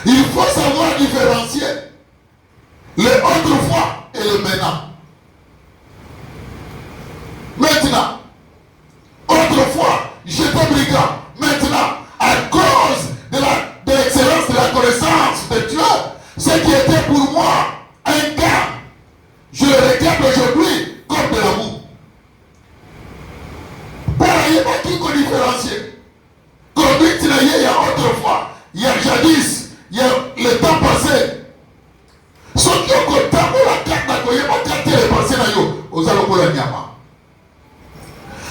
Il faut savoir différencier le autrefois et le maintenant. Maintenant, autrefois, j'étais brigand. Maintenant, à cause de l'excellence de la connaissance de Dieu, ce qui était pour moi un cas, je le regarde aujourd'hui comme de l'amour. Il y a qui qu'on différencie. Conduite, il y a autrefois, il y a jadis, il y a le temps passé. Ceux qui ont compté la carte, il y a les passés aux allocola Nyama.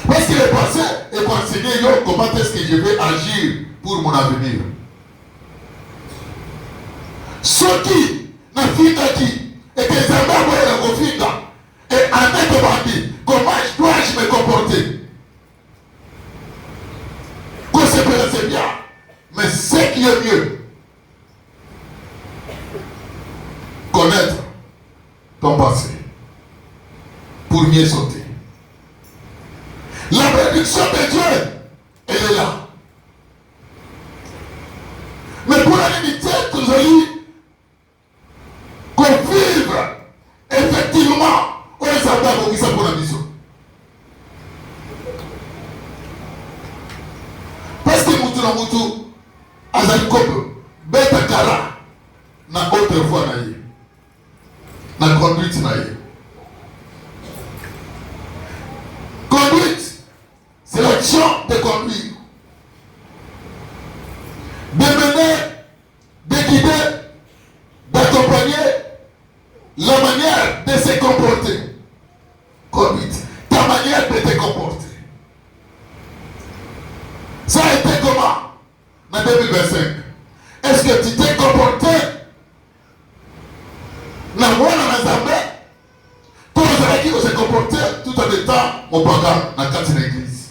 Parce que le passé est enseigné comment est-ce que je vais agir pour mon avenir. Ceux qui n'ont qui et que les amis ont le et en être comment dois-je me comporter? C'est bien, mais ce qui est mieux, connaître ton passé pour mieux sauter. La bénédiction de Dieu, elle est là. Mais pour la limiter, qu'on vive effectivement, on les a qui ça pour la mission. Mutu azali kopo beta kara na autrefois na conduite na ye. Conduite, c'est l'action de conduire, de mener, de guider, d'accompagner la manière de se comporter. Conduite, ta manière de te comporter. Ça a été comment en 2025? Est-ce que tu t'es comporté dans le Zambie? Tous les qui se comporté tout en étant au programme dans la église.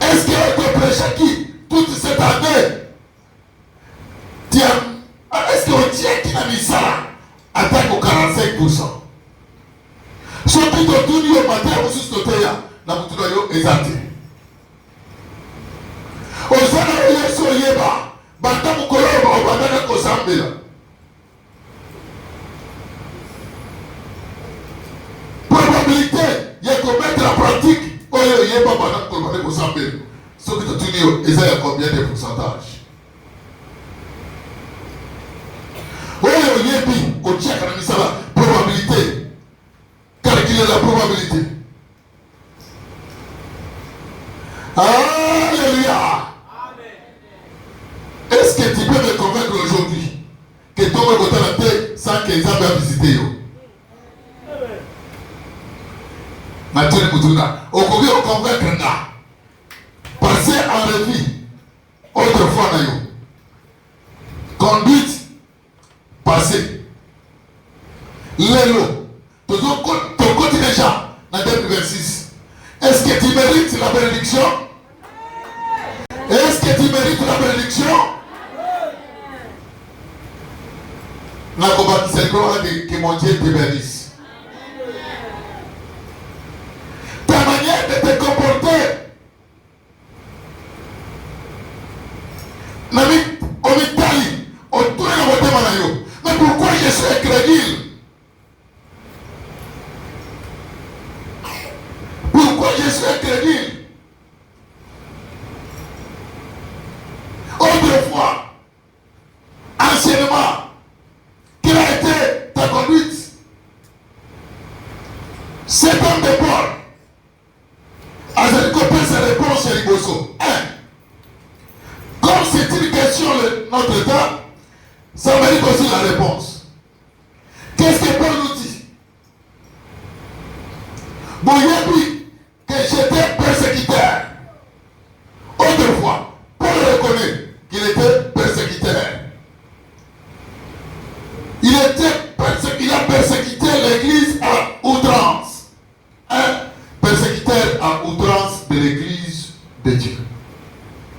Est-ce que tu prêches qui toute cette année? Est-ce qu'on tient qui a mis ça attaque au 45%? Surtout que tout le matin, on se soutient dans le exalté. Osana Yesu Yeba, Bata Mukoloba, Obadana Kosambela. Probabilité, il y a qu'on mettre en pratique, Oyo Yeba, Bata Mukoloba, Kosambela. Ce que tu dis, il y a combien de pourcentage? Oyo Yebi, au tchèque, on a mis ça là, probabilité. Calculer la probabilité. Alléluia. Est-ce que tu peux me convaincre aujourd'hui que ton côté la terre sans que les hommes aient visité? Mathieu Moutouna, au Kogi, on convaincre là. Passer en revue autrefois, conduite, passé. L'élo, ton côté déjà, dans 2026. Est-ce que tu mérites la bénédiction? Est-ce que tu mérites la bénédiction? C'est que mon Dieu te bénisse. Ta manière de te comporter, en Italie, on tourne à votre manayo. Mais pourquoi je suis incrédule? Pourquoi je suis incrédule? Autrefois, anciennement, quelle a été ta conduite? Cet homme de Paul, Azali Kopé sa réponse chez Liboso. Comme c'est une question de notre temps, ça mérite aussi la réponse. Qu'est-ce que Paul nous dit? Boyebi, que j'étais persécuteur. Autrefois, Paul reconnaît qu'il était persécuteur. Il a persécuté l'église à outrance. Un persécuteur à outrance de l'église de Dieu.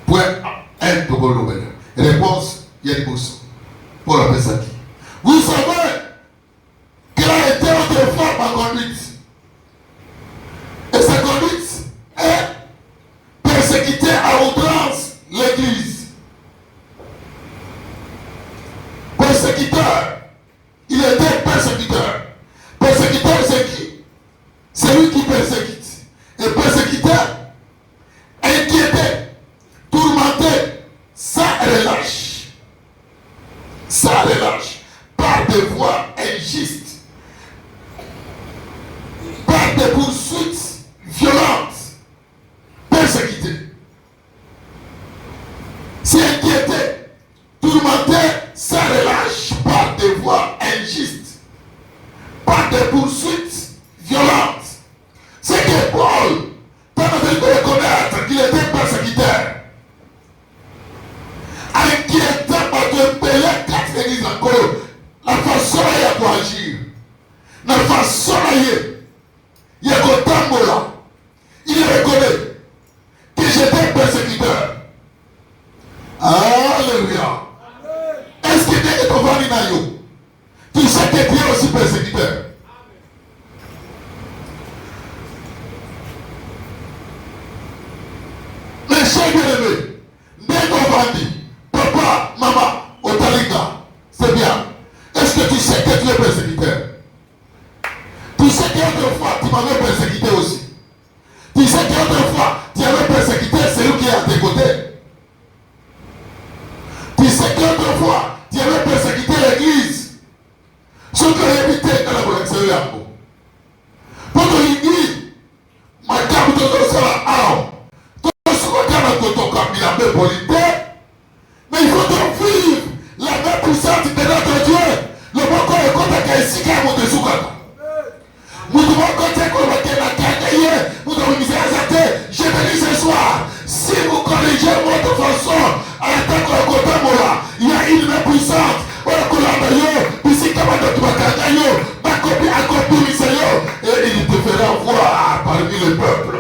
Point 1 de réponse Yanibous. Paul appelle ça qui? Vous savez quelle a été autrefois ma conduite. Et sa conduite est persécutée à outrance l'église. Persécuteur. Il était persécuteur. Persécuteur, c'est qui? C'est lui qui persécute. Et persécuteur, inquiété, tourmenté, sans relâche. Sans relâche. Par des voies injustes. Par des poursuites violentes. Persécuté. C'est inquiété, tourmenté, sans relâche, par des voies injustes, par des poursuites violentes. C'est que Paul, tu as besoin de reconnaître qu'il était persécuteur. Inquiétant par de payer 4 églises encore, la façon il y a agir. La façon il y a là. Il reconnaît que j'étais persécuteur. Alléluia. Est-ce que dès que tu vas venir, tu sais que tu es aussi persécuteur? Les chers bien-aimés, dès qu'on va dire, papa, maman, Otalika, c'est bien. Est-ce que tu sais que tu es persécuteur? Tu sais qu'autrefois, tu m'avais persécuté aussi. Tu sais qu'autrefois, tu avais persécuté celui qui est à tes côtés. Tu sais qu'autrefois, tu avais persécuté l'église. Ce que j'ai évité dans la connexion de l'amour. Pour que l'église, ma carte de l'eau, mais il faut donc vivre la main puissante de notre Dieu. Le bon corps est contre la caïsique à mon dessous. Nous devons compter qu'on va être la caille. Nous devons miser à sa tête. Je bénis ce soir. Si vous corrigez votre façon à l'attaque au côté Mola, il y a une main puissante. Et il te fera voir parmi le peuple.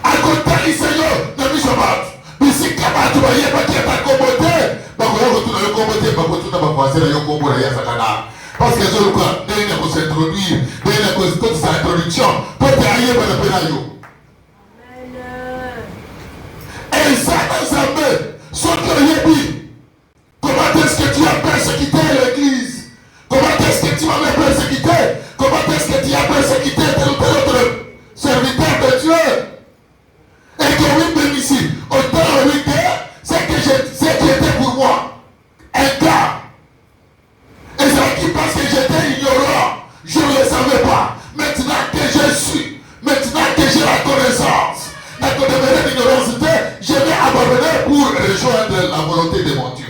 Akotali Seigneur, ne me chabat. Bisi kama tu voyez pas qui est à commoder. Bakoya retourne le commoder, bakoya ba passer le combo la sakana. Parce que je crois, dès qu'on s'introduire, dès qu'on toute sa introduction, pour te aller par le pénayo. Et ça dans sa main, ce que dit. Comment est-ce que tu as persécuté l'église? Comment est-ce que tu m'avais persécuté? Comment est-ce que tu as persécuté tel ou tel autre serviteur de Dieu? Et que oui, même ici, autant oui, c'est que j'étais pour moi un gars. Et c'est qui parce que j'étais ignorant, je ne le savais pas. Maintenant que je suis, maintenant que j'ai la connaissance, la connaissance de l'ignorance, je vais abandonner pour rejoindre la volonté de mon Dieu.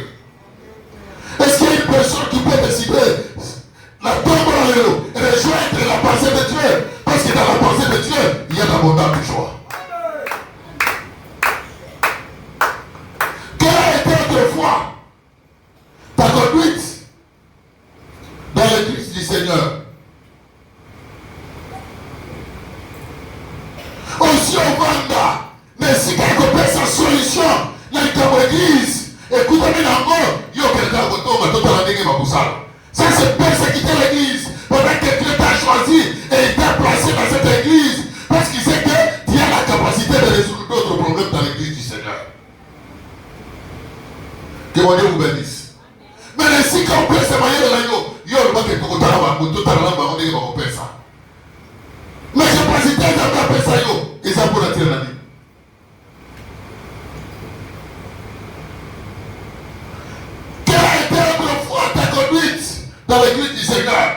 Est-ce qu'il y a une personne qui peut décider la tombe dans l'eau et rejoindre la pensée de Dieu? Parce que dans la pensée de Dieu, il y a l'abondance de joie. Quelle a été autrefois ta conduite dans l'église du Seigneur? Aussi au Vanda, mais si quelqu'un peut sa solution dans l'église, écoutez-moi encore, il y a quelqu'un qui tombe tout à la dégueu pour ça. Ça c'est persécuter l'église pendant que Dieu t'a choisi et il t'a placé dans cette église parce qu'il sait que tu as la capacité de résoudre d'autres problèmes dans l'église du Seigneur. Que mon Dieu vous bénisse. Mais si on peut se marier de l'agneau, il y a le bac et tout à l'heure, tout à l'heure, on dit qu'on peut ça. Mais capacité de faire ça, et ça pour la tirer la vie. Dans l'église du Seigneur.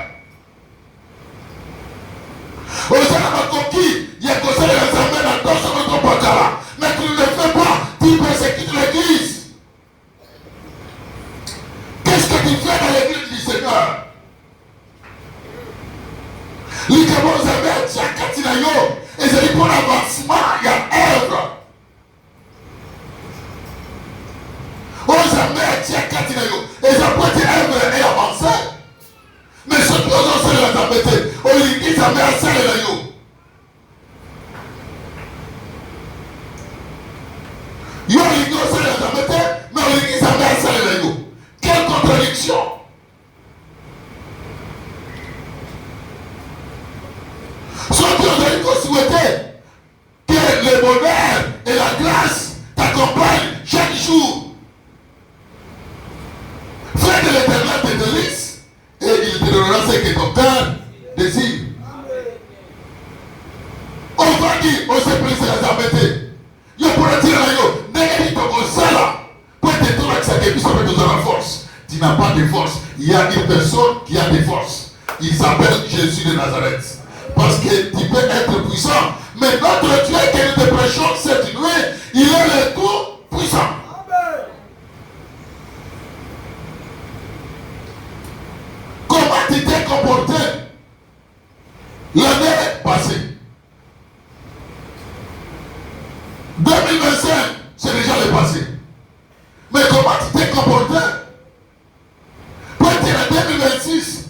Au Seigneur conquis, il y a conseil les amènes à d'autres sur notre bacala. Mais tu ne le fais pas, tu persécutes l'église. Qu'est-ce que tu fais dans l'église du Seigneur? Les cabos amènes, tu as Katinayo, et c'est pour l'avancement, il y a œuvre. Aux amènes, tu as Katinayo, et ça peut être œuvre et avancer. Mais ce que nous avons fait la tapette, on lui dit ça met à ça et la yo. Yo, il dit ça la tapette, mais on lui dit ça met à ça et la yo. Quelle contradiction! Ce que nous avons souhaité, que le bonheur et la grâce t'accompagnent chaque jour. Fais de l'Éternel tes délices et il te donnera ce que ton cœur désire. On va dire, on se plaît à la embêter. Yo pourrais dire à yo, n'est-ce pas comme ça là? Pour te trouver que ça qui soit besoin de force. Tu n'as pas de force. Il y a une personne qui a des forces. Il s'appelle Jésus de Nazareth. Parce que tu peux être puissant. Mais notre Dieu que nous te prêchons cette nuit, il est le tout puissant. Comment tu t'es comporté l'année passée? 2025, c'est déjà le passé. Mais comment tu t'es comporté pour être en 2026?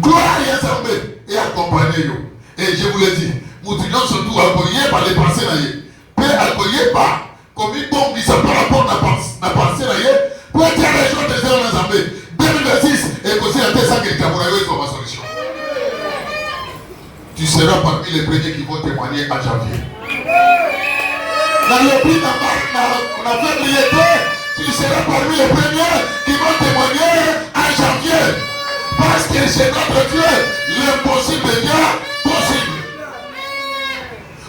Gloire à Yahweh et accompagnez-nous. Et je vous le dis, nous disons surtout accompagner par les pensées naïves. Peu accompagner par comme une bombe qui s'appelle la porte n'a pensé naïve. Pour être à la joie des heures dans l'Assemblée. 2026 et aussi à ça que le Cameroun soit ma solution. Tu seras parmi les premiers qui vont témoigner à janvier. Dans le prix on a fait l'IET, tu seras parmi les premiers qui vont témoigner à janvier. Parce que c'est notre Dieu, l'impossible devient possible.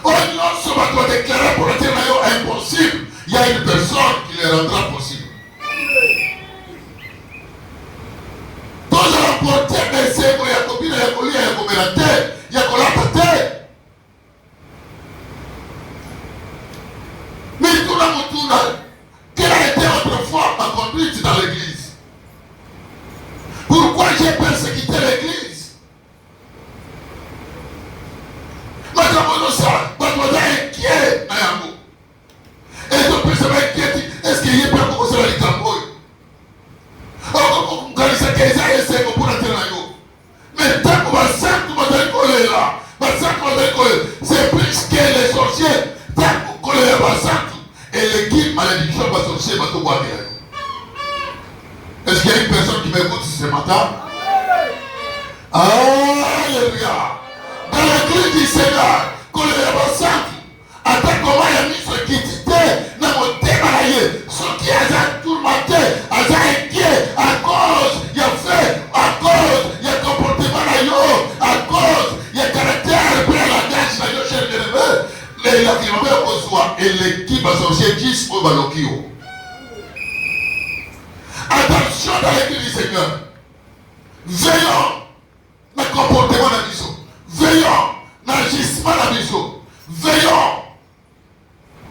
On ne va déclarer pour être impossible. Il y a une personne qui le rendra possible. Tous les rapporteurs de ces mots, il y a combien, il y a combien, il y a combien la terre, il y a combien la terre. Mais tout le monde, quelle a été autrefois ma conduite dans l'église? Pourquoi j'ai persécuté l'église? Madame Onosa, mademoiselle inquiet à Yango. Et donc, je vais inquiéter. Est-ce qu'il y a pas commencé à l'écamboy? Oh, quand il s'est cassé, il s'est pour la terre. Mais tant qu'on va s'en coller là, c'est plus que les sorciers. Tant qu'on colle là, et l'équipe malédiction va sorcier, va tout voir. Est-ce qu'il y a une personne qui m'écoute ce matin? Alléluia. Dans l'église du Seigneur, qu'on les ressent, attends comment il y a mis ce qui était dans mon démarré, ce qui a tourmenté, a inquiet, à cause, il y a fait, à cause, il y a comportement à cause, il y a caractère, puis la gage, la cher de l'élevé, les lacrymaux au soir, et l'équipe va sortir 10 au balokio. Attention dans l'église du Seigneur. Veillons dans le comportement de la mission. Veillons dans l'agissement de la mission. Veillons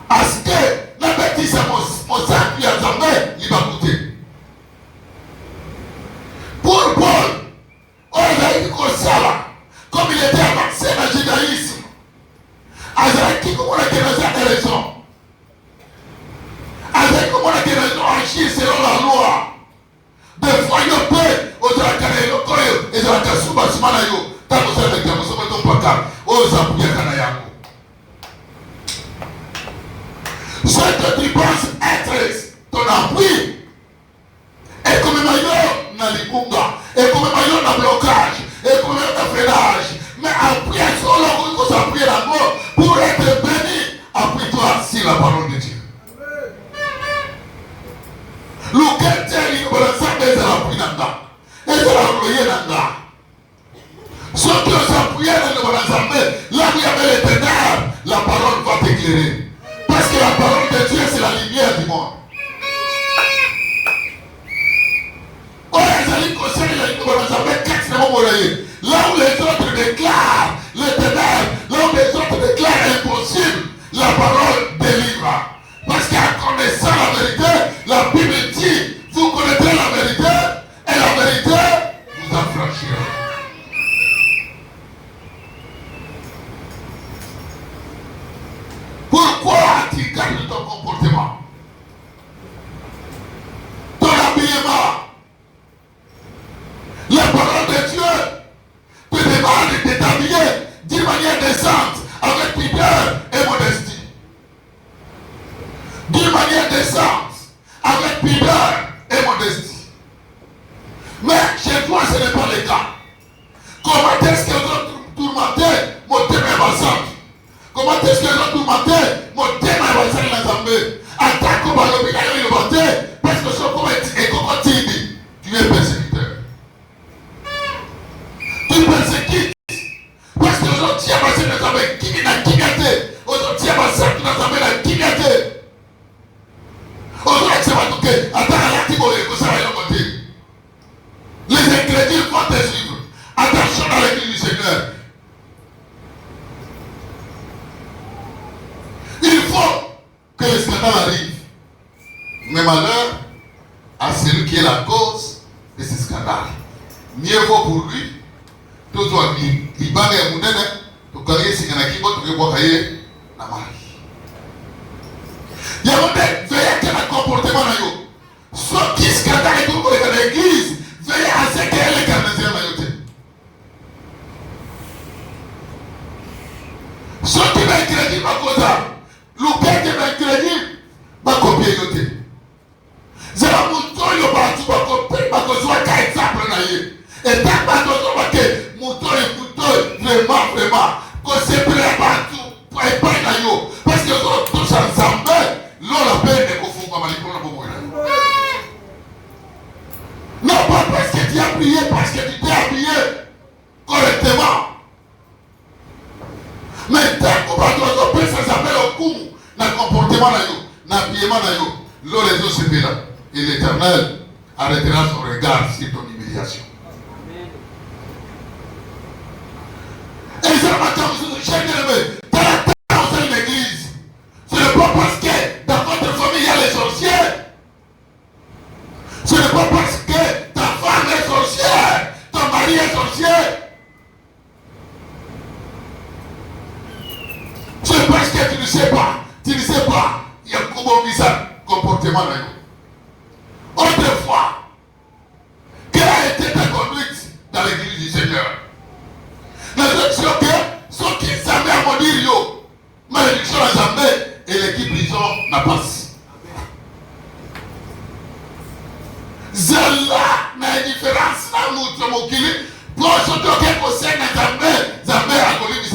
à ce que la bêtise à mon sac lui a jamais, il va goûter. Pour Paul, on a dit comme ça là, comme il était avancé dans le judaïsme. Azaki, comment on a des raisons. Azaki, comment on a des raisons agir selon la loi. Des fois, il y a peu, aux Arakana, et aux Arakasuba, Simanayo, tant que ça avec nous sommes ton pacard, aux Apuya Kanayango. Ce que tu penses être ton appui, et comme maillot dans les Kunga, et comme maillot dans le blocage, et comme maillot dans le freinage, mais appuie sur le coup, appuie la mort, pour être béni, appuie-toi sur la parole de Dieu. L'ouquette, il va s'appeler la pluie nanga. Et c'est la pluie nanga. Ceux qui ont appuyé dans le Banazamé, là où il y avait les ténèbres, la parole va t'éclairer. Parce que la parole de Dieu, c'est la lumière du monde. Oh, les amis conseillent le Banazamé, là où les autres déclarent les ténèbres, là où les autres déclarent impossible, la parole délivre. Parce qu'en connaissant la vérité, la Bible dit, vous connaîtrez la vérité, et la vérité vous affranchira. Pourquoi tu gardes ton comportement, ton habillement? La parole de Dieu te demande de t'habiller d'une manière décente, avec pudeur et modestie. raison du matin, mon thème est basé dans l'Assemblée. Attaque au ballon, il y a le matin, parce que ce qu'on est comme tu es persécuteur. Tu persécutes. Parce que aujourd'hui, il y a passé dans l'Assemblée, qui n'a qui gâté. Aujourd'hui, il y a passé dans l'Assemblée, qui gâté. Aujourd'hui, c'est pas tout que, attends, il y a ça va y côté. Les ingrédients vont te suivre. Attention dans l'église du Seigneur. Il faut que le scandale arrive. Mais malheur à celui qui est la cause de ce scandale. Mieux vaut pour lui. Tout soit il va et mounene. Tout cas, il y a un qui va te voir la mari. Il y a un veille à un comportement. Ce qui scandale est tout dans l'église. Veillez à ce qu'elle est canadienne mayotte. Ce qui va crédit ma cosa, le qui va crédit ma copie yote. C'est la mouton yo batu ma copie ma cosa ka exemple na ye. Et tant pas de que mouton et mouton vraiment que c'est prêt batu pour pas na yo parce que tous ensemble l'on la peine de confondre ma lipo na bomo. Non pas parce que tu as prié, parce que tu t'es habillé correctement. Mais tant qu'on va te faire, ça s'appelle au coup, dans le comportement, dans l'habillement, l'eau les eaux se fait là. Et l'Éternel arrêtera son regard sur ton humiliation. Et c'est le matin, vous êtes chers aimés, dans la terre au sein de l'église. Ce n'est pas parce que dans votre famille il y a les sorciers. Ce n'est pas parce que ta femme est sorcière, ton mari est sorcier. C'est parce que tu ne sais pas, il y a un bizarre comportement dans nous. Autrefois, quelle a été ta conduite dans l'église du Seigneur? La direction que ceux qui s'avaient à me dire yo, malédiction à jamais et l'équipe prison n'a pas. Zela na différence na mutu mokili pour ceux qui possèdent Zambé à Bolivie.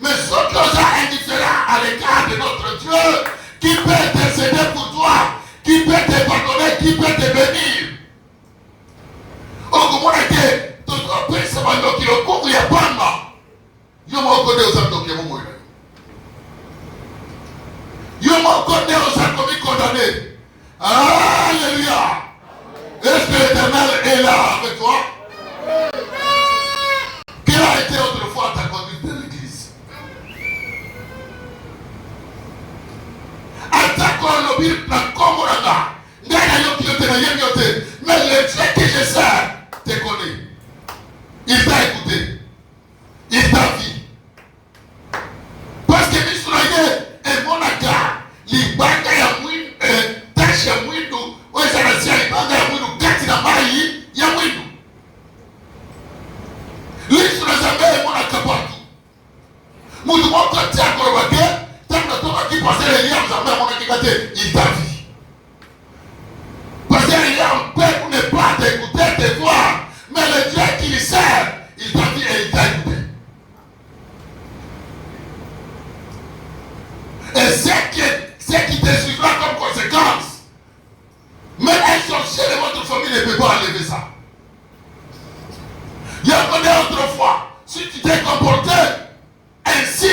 Mais ceux qui sont indifférents à l'égard de notre Dieu, qui peut intercéder pour toi, qui peut te pardonner, qui peut te bénir. Au moment où tu dois penser à qui le couple y a pas de mal. Yo m'en connais aux hommes qui m'ont mouillé. Yo m'en connais aux hommes qui condamnés. Alléluia. Est-ce que l'Éternel est là avec toi? Quelle a été autrefois ta conduite de l'église? Attaque-toi le Bible, la Komoranga. Mais le Dieu que je sers te connaît. Il t'a écouté. Il t'a vu. Parce que Misraël est mon agard. L'Ibanga ya mwindu, tache ya mwindu, oeza nasia l'Ibanga ya mwindu, kati na mai ya mwindu. L'Isra Zambé est mon akapatu. Moutou moko tia korobake, tant toka qui passait les liens Zambé mon akikate, il t'a vu. Parce que les liens peuvent ne pas t'écouter, te voir, mais le Dieu qui le sert, il t'a vu et il t'a écouté. Et ce qui te suivra comme conséquence, même un sorcier de votre famille ne peut pas enlever ça. Il y a connu autrefois, si tu t'es comporté ainsi,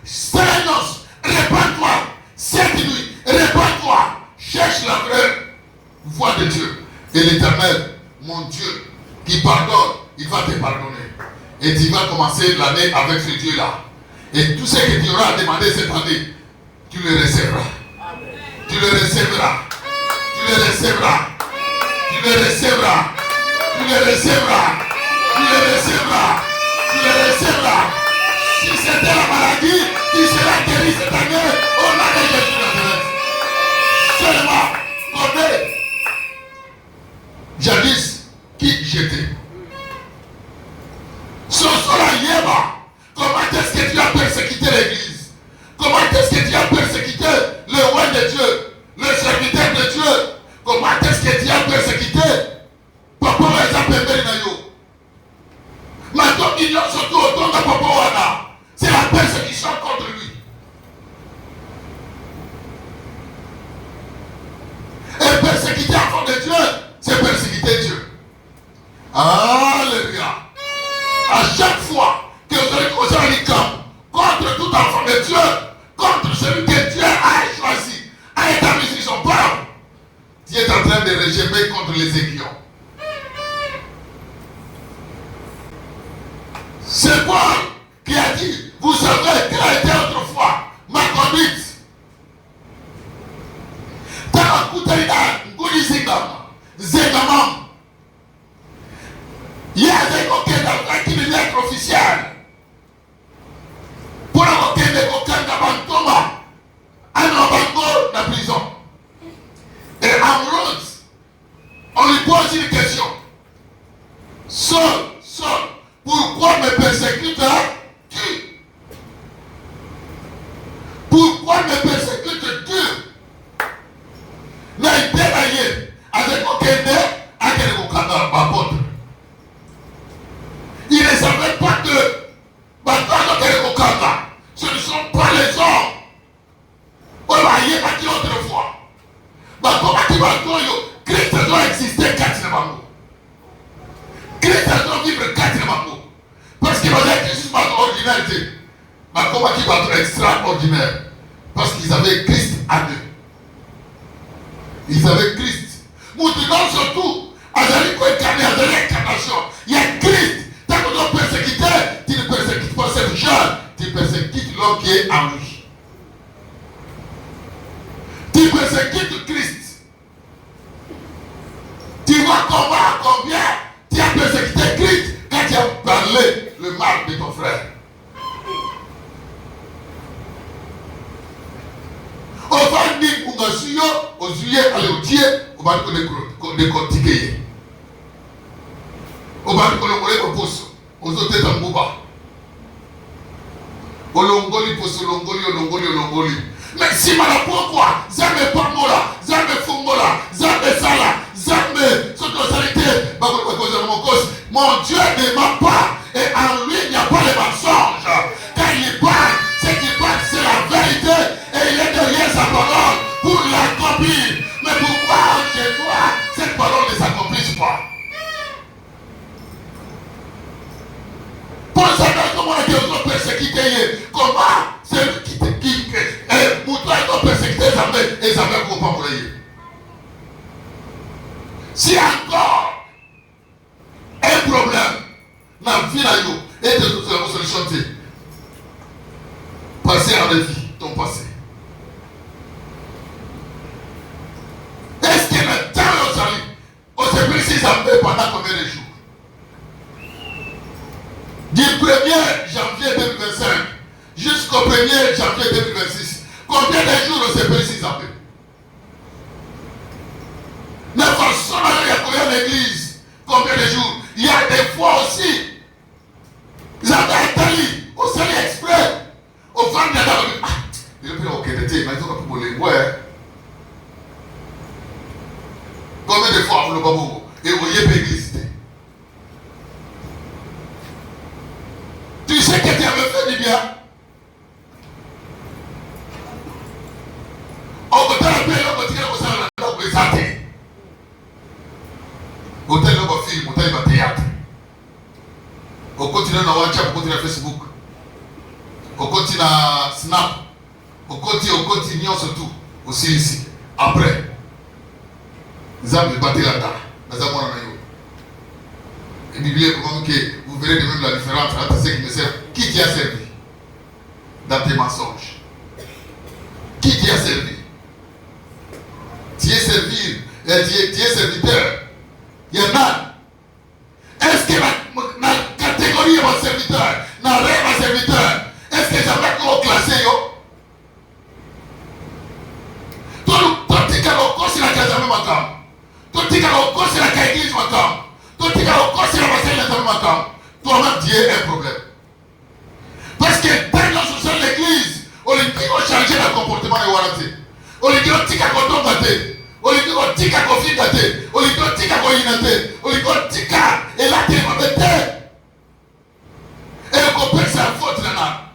Seigneur, répands-toi, cette nuit, répands-toi, cherche la vraie voix de Dieu. Et l'Éternel, mon Dieu, qui pardonne, il va te pardonner. Et tu vas commencer l'année avec ce Dieu-là. Et tout ce que tu auras demandé cette année, tu le recevras. Tu le recevras. Tu le recevras. Tu le recevras. Tu le recevras. Tu le recevras. Tu le recevras. Si c'était la maladie, tu seras guéri cette année au nom de Jésus de Nazareth. Seulement, connais. Jadis, qui j'étais. Sosola Yéba, comment est-ce que tu as persécuté l'église? Comment est-ce que tu as persécuté le roi de Dieu, le serviteur de Dieu? Comment est-ce que tu as persécuté Papa Wazapembe Nayo? Maintenant, il y a surtout autant de Papa Wana. C'est la persécution contre lui. contre les aiguillons. C'est Paul qui a dit, vous savez quelle a été autrefois ma conduite. Il y a des coquins qui deviennent être officiels. Pour les coquins de coquins d'Abantoma, à Nabango, la prison. Et Ambrose, on lui pose une question. Saul, pourquoi me persécutes-tu? Pourquoi me persécutes-tu? Mais déraillé avec aucun à quel apôtre. Il ne savait pas que ce ne sont pas les hommes. On va y aller autrefois. Christ doit exister 4 mots. Christ doit vivre 4 mots. Parce qu'il va être juste ordinaire. Mais comment il va être extraordinaire? Parce qu'ils avaient Christ à eux. Ils avaient Christ. Nous disons surtout, il y a Christ. Tant que tu dois persécuter, tu ne persécutes pas cette jeune, tu persécutes l'homme qui est en lui. Tu persécutes Christ. Tu vas combattre combien tu as persécuté Christ quand tu as parlé le mal de ton frère. On va dire qu'on a suivi, on suit, aller au Dieu, on va décortiquer. On va dire qu'on pousse, on se tait en bouba. Olongoli pousse, olongoli. Mais si malapou quoi, Zambe Pamola, Zambe Fungola, Zambe Sala, Zambe Sotosalité, mon Dieu ne ment pas, et en lui il n'y a pas de mensonge. Quand il parle, ce qu'il parle c'est la vérité, et il est derrière sa parole pour l'accomplir. Mais pourquoi chez toi, cette parole ne s'accomplisse pas? Pour savoir comment on a persécuté, comment c'est lui qui Moutoua doit persécuter et ça va comprendre pour lui. Si encore un problème dans la vie et de toute la solution, passer en vie, ton passé. Est-ce qu'il y a un temps au salut? On s'est pris 6 ans pendant combien de jours? Du 1er janvier 2025 jusqu'au 1er janvier 2026. Combien de jours on s'est pris 6 ans? Mais forcément, il y a combien d'églises? Combien de jours? Il y a des fois aussi. Ils avaient Italie, au Salut Express, au Vendée. Il y a plus aucun été, mais ils ont pas pu les voir. Combien de fois vous le babou? Et vous voyez pas l'église? Tu sais que tu avais fait du bien. On peut t'appeler, on peut tirer au sein de la présenter. Hôtel de film, hôtel de théâtre. On continue dans WhatsApp, on continue dans Facebook. On continue à Snap. On continue surtout aussi ici. Après, nous avons battu là-dedans. Nous avons et Bible, comment que vous verrez de même la différence entre ceux qui me servent. Qui t'y a servi dans tes mensonges? Qui t'y a servi? Tu es servi, tu es serviteur. Il y en a. Est-ce que la catégorie de mon serviteur, dans le rêve de serviteur, est-ce que j'avais qu'on classé yo? Toi, tu as le corps sur la caserne matin. Toi, tu as le corps sur la église matin. Toi, tu as le corps sur la matin matin. Toi-même, tu as un problème. Parce que dans notre social l'église, on lui dit qu'on change le comportement de Warate. On lui dit qu'on tika koton gâté. On lui dit qu'on tika kofi gâté. On lui dit qu'on tika koyinate. On lui dit qu'on tika et la terre va mettre. Et qu'on peut sa faute là.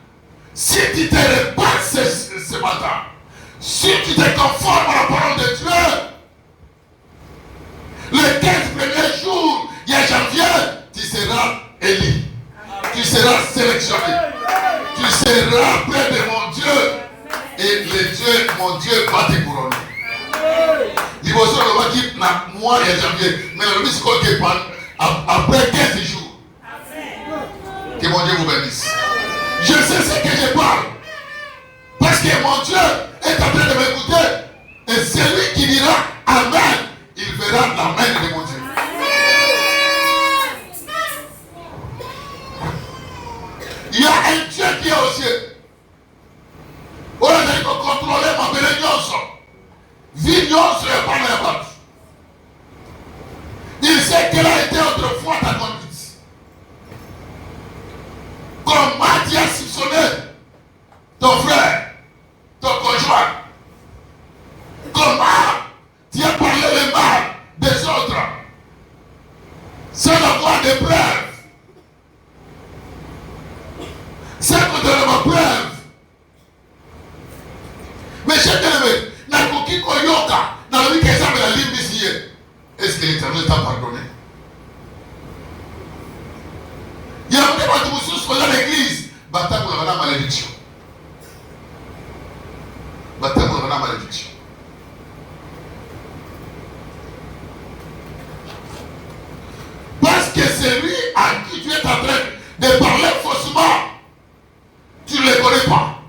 Si tu te repasses ce matin, si tu te conformes à la parole de Dieu, le 15 premiers jours, il y a janvier, tu seras élu. Tu seras sélectionné. Tu seras près de mon Dieu. Et le Dieu, mon Dieu, va te couronner. Il va se le mois de janvier, mais le risque est après 15 jours. Que mon Dieu vous bénisse. Je sais ce que je parle. Parce que mon Dieu est en train de m'écouter. Et celui qui dira Amen, il verra l'Amen de mon Dieu. Il y a un Dieu qui est aux cieux. On a dit qu'on contrôlait ma belle nyonso. Vie nyonso et pas la battu. Il sait qu'elle a été autrefois ta conduite. Comment tu as soupçonné ton frère, ton conjoint? Comment tu as parlé le mal des autres sans avoir de preuves? Sans qu'on donne ma preuve. Mais chers amis, n'a pas koyoka, n'a pas dit ça la ligne ici. Est-ce que l'Éternel t'a pardonné? Il y a des gens qui dans l'église, bataille pour la malédiction. Bataille pour la malédiction. Parce que celui à qui tu es en train de parler faussement, tu ne le connais pas.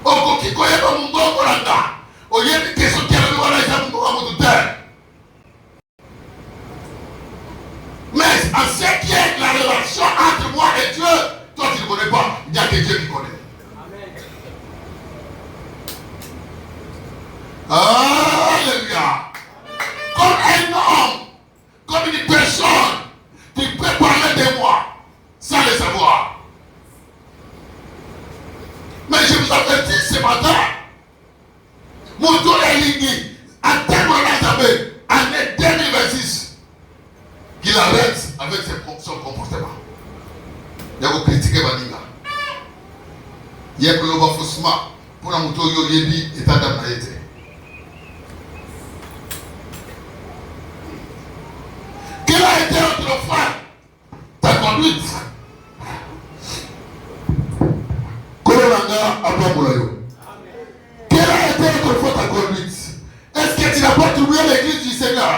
Okoki koyeba mungu okolanda. Oyebi keso kiala biwana isa mungu amututer. Mais en ce qui est la relation entre moi et Dieu, toi tu ne connais pas. Il n'y a que Dieu qui connaît. Alléluia. Comme un homme, comme une personne, tu peux parler de moi sans le savoir. Mais je vous avertis ce matin, mon Dieu est ligné, à terme en année 2026, qu'il arrête avec son comportement. Il y a vous critiquer Baninga. Il y a que l'on va faussement pour la moto Yoyebi et Tadam Naïté. Quelle a été autrefois ta conduite? Quelle a été autrefois ta conduite? Est-ce que tu n'as pas trouvé l'église du Seigneur?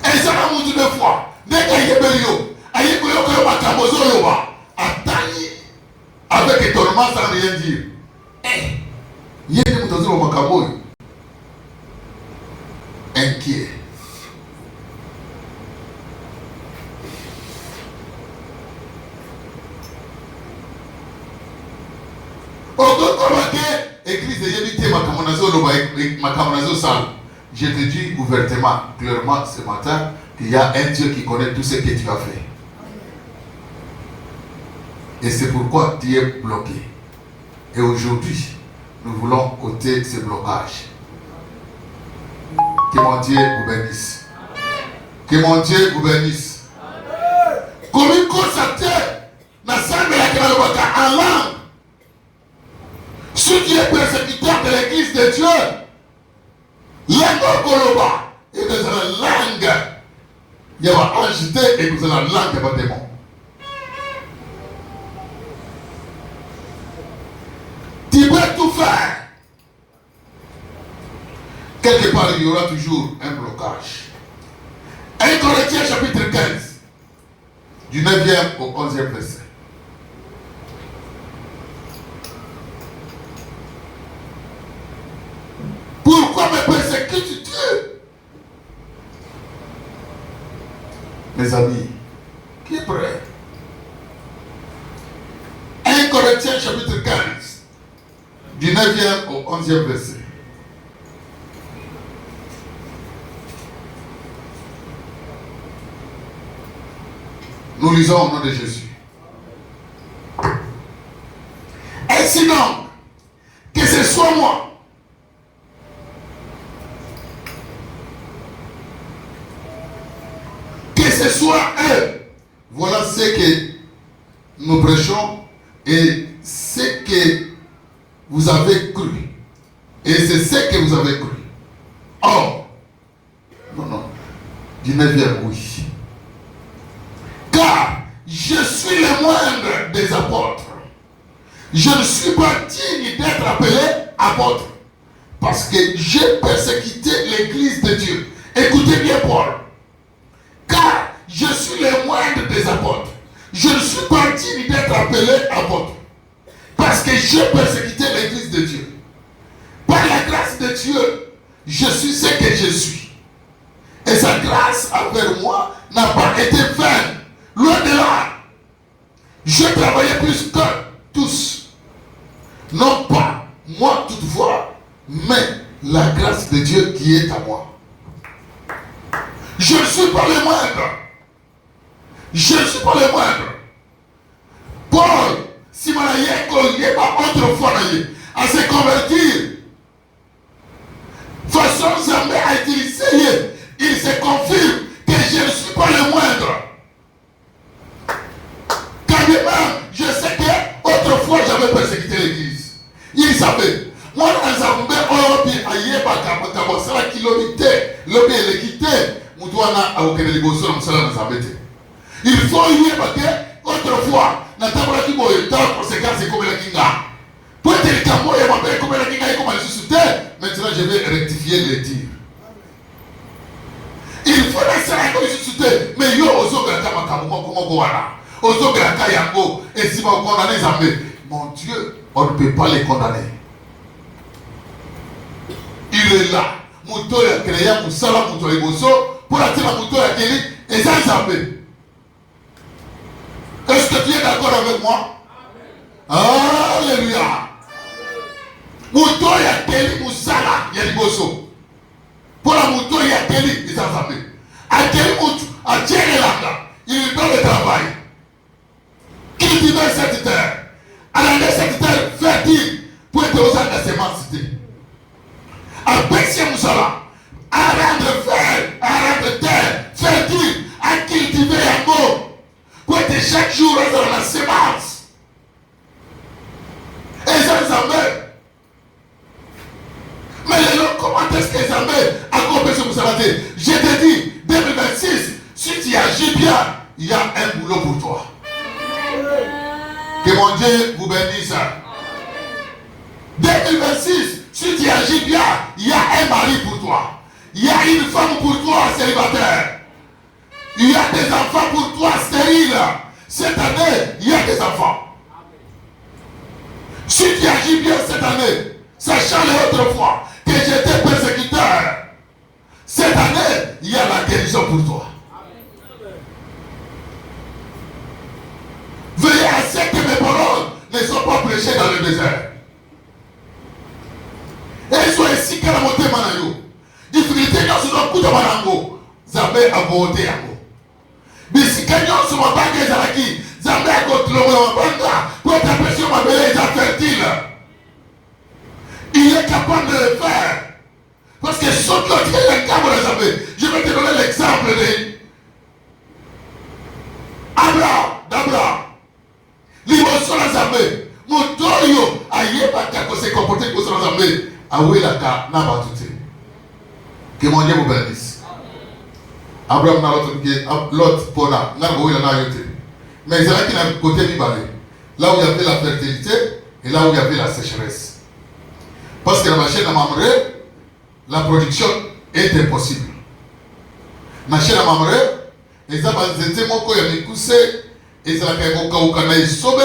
Et ça m'a montré deux fois. Dès qu'il y a Belio, avec étonnement sans rien dire. Il y a des gens inquiets. Je te dis ouvertement, clairement ce matin, qu'il y a un Dieu qui connaît tout ce que tu as fait. Et c'est pourquoi tu es bloqué. Et aujourd'hui, nous voulons ôter ce blocage. Que mon Dieu vous bénisse. Que mon Dieu vous bénisse. Comme une constaté, en langue. Si tu es persécuteur de l'église de Dieu, langue koloba, et dans la langue, il y a un agité et dans la langue, il y a un démon. Tu peux tout faire. Quelque part, il y aura toujours un blocage. 1 Corinthiens chapitre 15, du 9e au 11e verset. Pourquoi me persécutes-tu? Mes amis, qui est prêt? 1 Corinthiens chapitre 15, du 9e au 11e verset. Nous lisons au nom de Jésus. Et sinon, que ce soit moi, que ce soit eux, voilà ce que nous prêchons et ce que vous avez cru. Et c'est ce que vous avez cru. Or, non, du 9e, oui. Car je suis le moindre des apôtres. Je ne suis pas digne d'être appelé apôtre parce que j'ai persécuté l'église de Dieu. Écoutez bien Paul. Car je suis le moindre des apôtres. Je ne suis pas digne d'être appelé apôtre parce que j'ai persécuté l'église de Dieu. Par la grâce de Dieu, je suis ce que je suis. Et sa grâce envers moi n'a pas été vaine. Loin de là. Je travaillais plus que tous. Non pas moi toutefois, mais la grâce de Dieu qui est à moi. Je ne suis pas le moindre. Je ne suis pas le moindre. Paul, si il n'y a pas autrefois à se convertir, façon jamais à utiliser, il se confirme que je ne suis pas le moindre. Quand même, je sais que autrefois j'avais persécuté l'église. Il savait. Moi, dans un moment, on a dit, il faut y aller parce que autrefois, na tabla qui boye, dans conséquence, c'est comme la kinga. Pour être le camo, il m'appelle comme la kinga et comme elle suscite. Maintenant, je vais rectifier les tirs. Il faut laisser la comme suscite. Mais yo, ozo graka makamu, comment goana. Ozo graka yango, et si vous condamnez Zambé, mon Dieu, on ne peut pas les condamner. Il est là. Mouto ya créé, moussala, mouto ya bosso, pour attirer la mouto ya keli, et ça, Zambé. Est-ce que tu es d'accord avec moi? Alléluia. Mouto ya keli, moussala, ya bosso. Pour la mouto ya keli, et ça, Zambé. A keli mouto, a tirer là, il donne le travail. Cultiver cette terre. Aller cette terre fertile pour être aux âges de sémencité. À baisser Moussala, à rendre terre fertile, à cultiver un mot pour être chaque jour dans la sémence. Et ça, Zambé. Mais comment est-ce que Zambé a compris ce Moussala? Je te dis, 2026, si tu agis bien, il y a un boulot pour toi. Que mon Dieu vous bénisse. 2026, si tu agis bien, il y a un mari pour toi. Il y a une femme pour toi célibataire. Il y a des enfants pour toi stériles. Cette année, il y a des enfants. Si tu agis bien cette année, sachant l'autre fois que j'étais persécuteur, cette année, il y a la guérison pour toi. Veillez à ce que mes paroles ne soient pas prêchées dans le désert. Et soyez si que la montée manayo. Difficulté nous sommes beaucoup de manango. Zambé a voté yango. Bisikagnon sur ma banque et Zalaki. Zambé a contre le banga. Pour ta pression ma belle est fertile. Il est capable de le faire. Parce que ceux qui ont tiré le câble de Zambé. Je vais te donner l'exemple de Abraham. L'émotion à Zambé. Motorio a yéba kako se comporter comme ça Zambé. Aoué la ka n'a pas tout. Que mon Dieu vous bénisse. Abraham n'a l'autre pona n'a pas eu la naïveté. Mais il y a qui n'a côté du balai. Là où il y avait la fertilité et là où il y avait la sécheresse. Parce que la machine à mamré, la production est impossible. Machine à mamré, les abandonnés mon ko ya mikuse, et ça la kaiko kaukana isobe,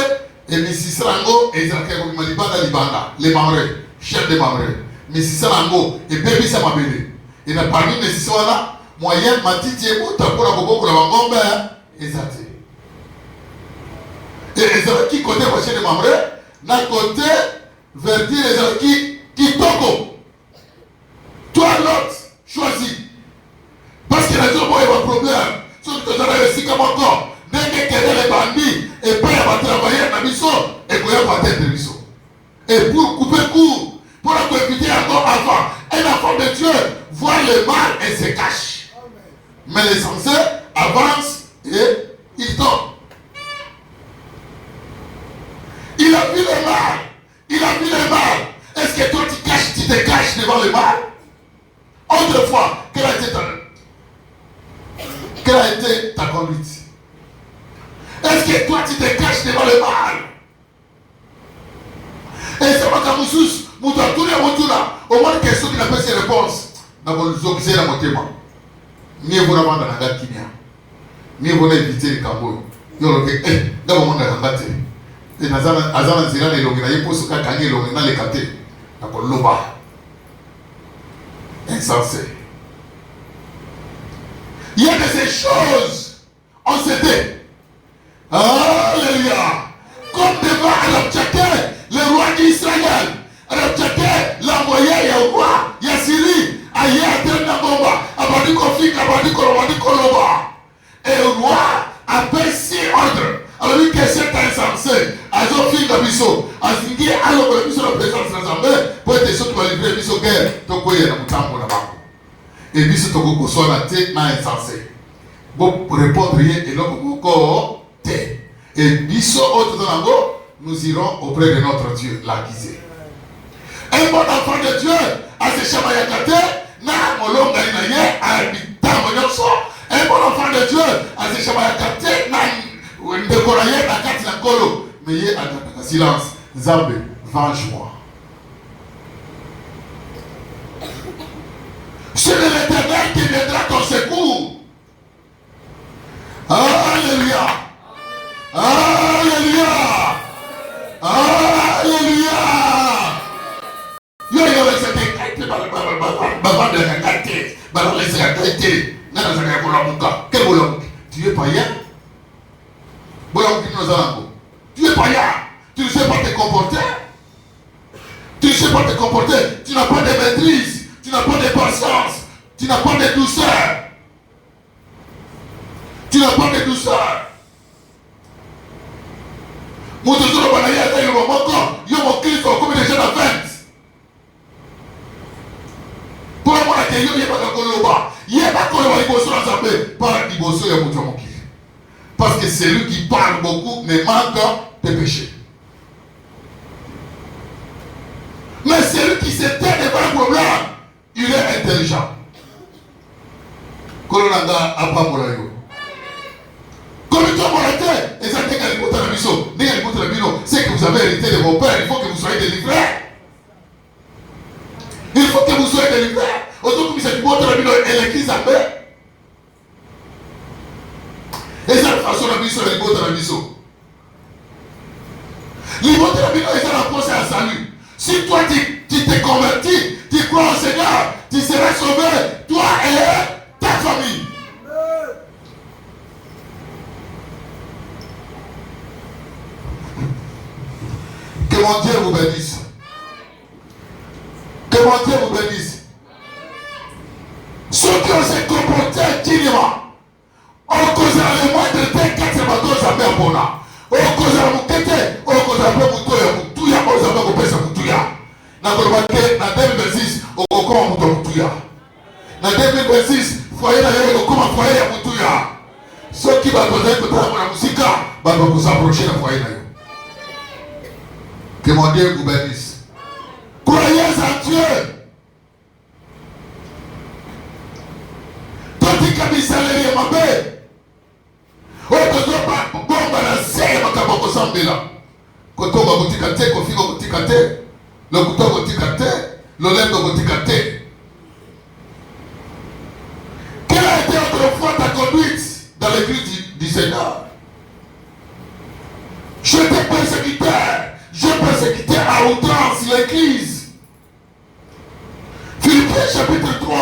et misisrango, et ça la kaiko malibanda libanda, les mamré, chef de mamré, misisrango, et baby sa mabele. Et na parmi mes siswana, moyen matiti et mouta pour la bobo pour la mangombe, et ça te. Et les gens qui côté machine de mamré, n'a côté verdir les gens qui toko. Toi l'autre, choisis. Parce que les gens ont un problème. Sauf que tu as réussi comme encore. Dès que les bandits, et pas y avoir travaillé dans la mission, et pour y avoir tête de mission. Et pour couper court, pour la éviter encore avant, un enfant de Dieu voit le mal et se cache. Mais les censés avancent et ils tombent. Il a vu le mal. Il a vu le mal. Est-ce que toi tu te caches devant le mal? Autrefois, quelle a été ta conduite? Est-ce que toi tu te caches devant le mal? Et c'est pas comme Moussous, Moutou, tous les moutous là, au moins une question qui n'a pas ses réponses. N'a pas le zobisé la moitié. Mieux vaut la vendre dans la gare Kinia. Mieux vaut éviter les cambouis. Yo le fait, d'abord mon gars et Nazana Zira les longues, il faut se gagner les longues dans les catés. D'accord, l'oba. Insensé. Il y a de ces choses, on s'était. Alléluia. Comme devant Arabtchake, le roi d'Israël. Arabtchake l'a envoyé, il y a roi, il y a Syrie, aïe, à Ternabomba, Abadi Kofik, Abadi Koloba. Et le roi a fait 6 ordres. Alors, lui, que c'est insensé. Azo fin de biso. Azingi, alors, le biso, la présence de l'Assemblée, pour être sûr que tu vas livrer le biso guerre, tu peux y aller dans le temps là-bas. Et biso, tu peux soit la tête, mais insensé. Pour répondre rien, et là, tu peux te. Et biso, autre dans nous irons auprès de notre Dieu, l'aiguiser. Un bon enfant de Dieu, à ce chamayakate, na molonga inaye, à l'habitant monyoso. Un bon enfant de Dieu, à ce chamayakate, na ndekoraye, na kati na kolo. Mais il y a un silence. Zambé, venge-moi. C'est l'Éternel qui viendra ton secours. Alléluia. Alléluia. Alléluia. Yo yo c'était kaité baba de la kaité baba laisser la kaité nana zaka bola muka quel bola muka tu es païen bola muka nous allons tu es païen tu ne sais pas te comporter tu ne sais pas te comporter tu n'as pas de maîtrise tu n'as pas de patience tu n'as pas de douceur tu n'as pas de douceur. Mon Dieu, le banaya est le moment quand il y a mon Christ comme des gens à 20. Pour moi, il n'y a pas de Koloba. Il n'y a pas de Koloba, il faut se rassembler. Par l'Ibosso, il y a mon Dieu. Parce que c'est lui qui parle beaucoup, mais manque de péché. Mais c'est lui qui s'éteint devant le problème. Il est intelligent. Kolonanga Apamolayo. Comme tu as moralité, et ça n'est qu'à l'écoute de la mission, n'est qu'à l'écoute de la mission, c'est que vous avez hérité de vos pères, il faut que vous soyez délivrés. Il faut que vous soyez délivrés. Autour de cette boîte de la mission, et l'église a fait. Et ça, de façon, la mission, l'écoute de la mission. L'écoute de la mission, et ça, la procès à salut. Si toi, tu t'es converti, tu crois au Seigneur, tu seras sauvé, toi et ta famille. Que mon Dieu vous bénisse. Que mon Dieu vous bénisse. Ceux qui ont se comporté dignement, on causera le moindre de 4 bateaux à mer pour là. On causera mon quête, on causera le mouton, on causera le pèse mouton. Dans 2026, on commence à mouton. Dans 2026, foyer d'ailleurs, on commence à foyer à mouton. Ceux qui vont peut-être la musique, vont vous approcher de foyer d'ailleurs. Que mon Dieu vous bénisse. Croyez en Dieu. Toi tu as salaire ma paix. Oh, tu dois pas bomba la serre ma kaboko sambela. Quand on va boutique à terre, qu'on fait boutique à terre, le couteau boutique à terre, le lait boutique à terre. Quelle a été autrefois ta conduite dans l'église du Seigneur? Je t'ai persécuté. Je persécutais à outrance l'église. Philippiens chapitre 3.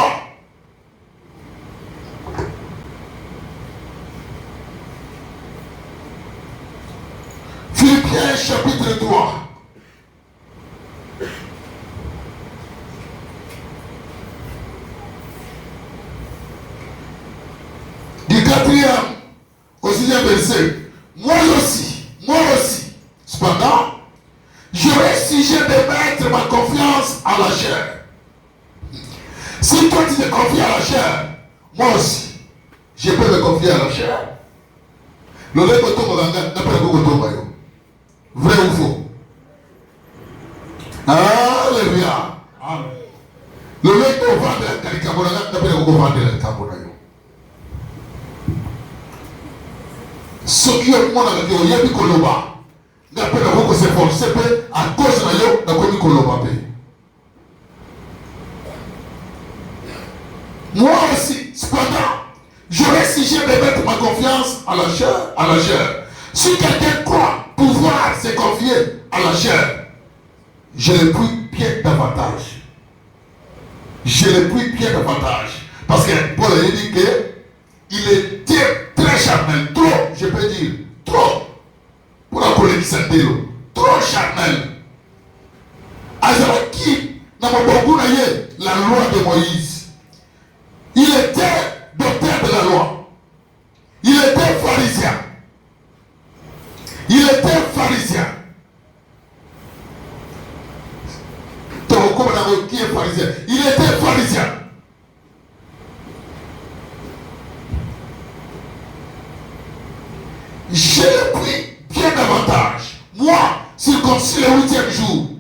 Philippiens chapitre 3. Du 4e au 6e verset. Moi aussi. Cependant, j'aurais sujet de mettre ma confiance à la chair. Si toi tu te confies à la chair, moi aussi, je peux me confier à la chair. Le lait de ton n'a pas beaucoup de ton. Vrai ou faux? Alléluia. Le lait de ton ventre n'a pas beaucoup de vendre le tambour. Ce qui est moi dans le vie, il y a des koloba. Il y a des gens qui s'efforcent à cause de yo, il y a des koloba. Moi aussi, cependant, j'aurais si je vais mettre ma confiance à la chair, Si quelqu'un croit pouvoir se confier à la chair, je le prie bien davantage. Je le prie bien davantage. Parce que Paul a dit qu'il était très charnel, trop, je peux dire, trop. Pour la collègue Sandelo, trop charnel. Azaraki, dans mon bon la loi de Moïse. Il était docteur de la loi. Il était pharisien. Il était pharisien. Qui est pharisien? Il était pharisien. Je l'ai pris bien davantage. Moi, circoncis le 8e jour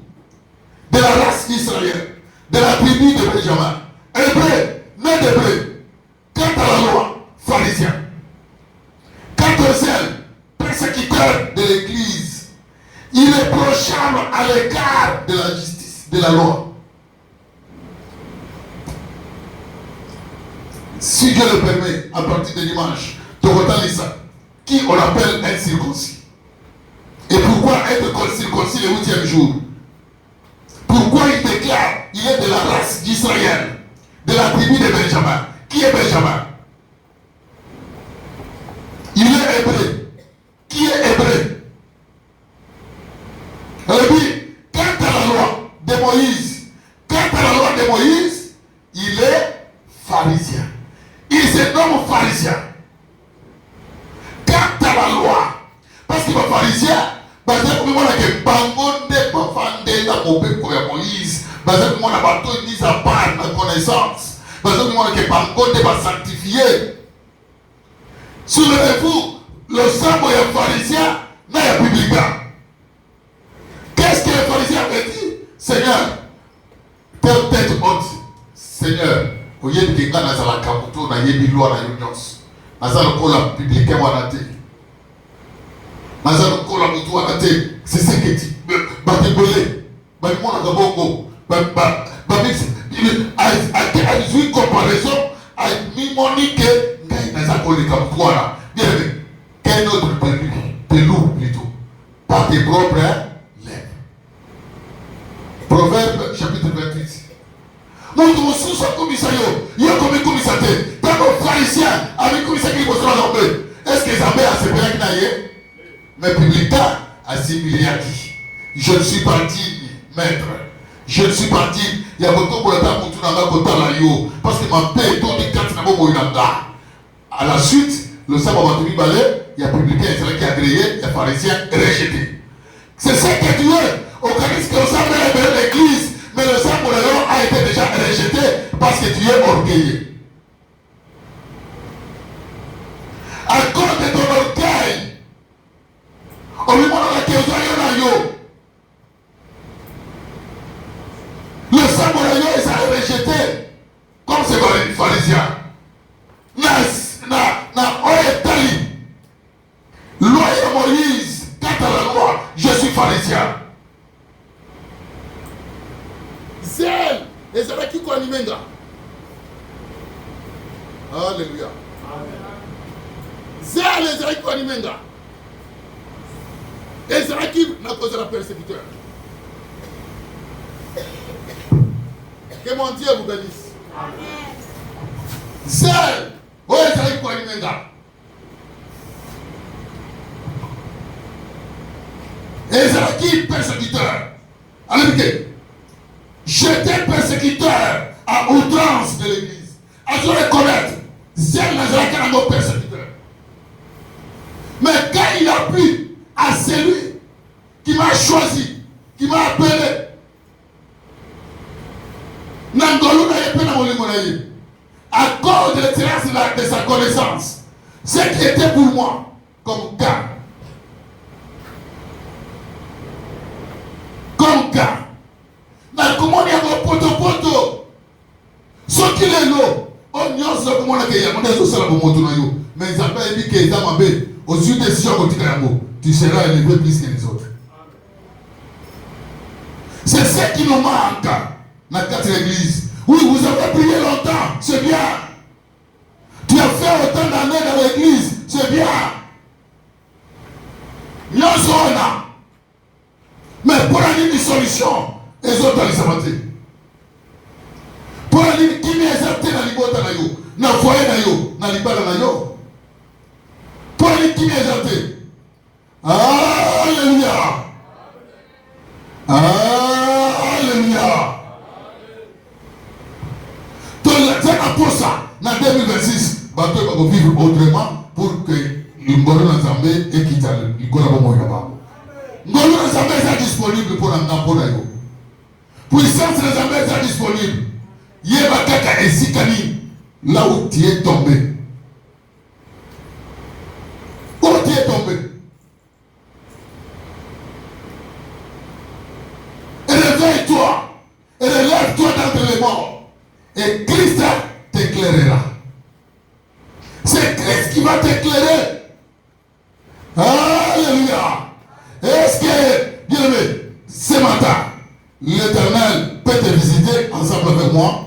de la race d'Israël, de la tribu de Benjamin, hébreu, né d'hébreu, quant à la loi, pharisien, quant au zèle, persécuteur de l'église, irréprochable à l'égard de la justice, de la loi. Si Dieu le permet, à partir de dimanche, Torotan Lisa, qui on appelle un circoncis. Et pourquoi être circoncis le 8e jour? Pourquoi il déclare il est de la race d'Israël, de la tribu de Benjamin? Qui est Benjamin? Il est hébreu. Qui est hébreu? Elle dit, quant à la loi de Moïse, il est pharisien. Il se nomme pharisien. Quant à la loi, parce qu'il va pharisien, parce que moi, je Moïse, parce que moi, je suis mise à part ma connaissance, parce que moi, je suis sanctifié. Soulevez-vous, le sang est pharisien, n'est publicain. Qu'est-ce que le pharisien avait dit? Seigneur, telle tête haute, Seigneur, vous avez dit que vous avez dit loi dans l'union. Vous avez dit publicain ou anaté. Vous avez dit c'est ce que tu veux. Vous avez dit il y a une comparaison avec Mimonique quel autre pelou plutôt par tes propres lèvres. Proverbe chapitre 28. Nous sommes commissaires, il y a combien de commissaires? Dans nos pharisiens, avec commissaires qui vont se rendre. Est-ce que Zambé a se plaint? Mais publicain a similé à qui? Je ne suis pas digne, maître. Je ne suis pas digne. Il y a beaucoup de temps pour tout le monde parce que ma paix est tout dit quand il n'a pas. À la suite, le sabbat va balai, il y a publicain qui a agréé, il y a pharisien rejeté. C'est ça que tu es. Au Christ que le sabbat est l'église, mais le sabbat a été déjà rejeté parce que tu es orgueilleux. À cause de ton orgueil, au moment où tu es le Samouraï est rejeté comme c'est les pharisiens. Loi de Moïse, quant à la loi, je suis pharisien. Zèle, et c'est qui quoi Nimenga. Alléluia. Zèle, et c'est qui quoi Nimenga. Et c'est qui n'a causé la persécuteur. Que mon Dieu vous bénisse. Amen. Zèle. Oui, c'est quoi Nimenga. Et c'est qui persécuteur. Alors, j'étais persécuteur à outrance de l'église. À se reconnaître. Zèle n'a jamais été persécuteur. Mais quand il a plu à celui qui m'a choisi, qui m'a appelé, à cause de l'excellence de sa connaissance, ce qui était pour moi comme cas. Comme cas. Mais comment il y a un poto? Ce qui est l'eau, on y a ce comment il y a un mais ils appellent dit qu'ils ont au-dessus des gens au Tikanamo, tu seras élevé plus que les autres. C'est ce qui nous manque dans quatre églises. Oui, vous avez prié longtemps, c'est bien. Tu as fait autant d'années dans l'église, c'est bien. Nous sommes là. Mais pour aller une solution, les autres allaient s'abattre. Pour aller qui m'est accepté dans l'ibota na yo, dans le foyer na yo, dans l'ibala na yo. Pour aller qui m'est accepté. Alléluia. Alléluia. Donc, c'est pour ça, dans 2026, bateau va vivre autrement pour que le Ngolo Nzambe et quitte le Ngolo Moyaba. Ngolo Nzambe est disponible pour l'Angambo. Puissance Nzambe est disponible. Yeba Kaka et Sikani, là où tu es tombé. Où tu es tombé. Réveille-toi et relève-toi d'entre les morts. Et Christ t'éclairera. C'est Christ qui va t'éclairer. Alléluia. Est-ce que, bien-aimé, ce matin, l'Éternel peut te visiter ensemble avec moi?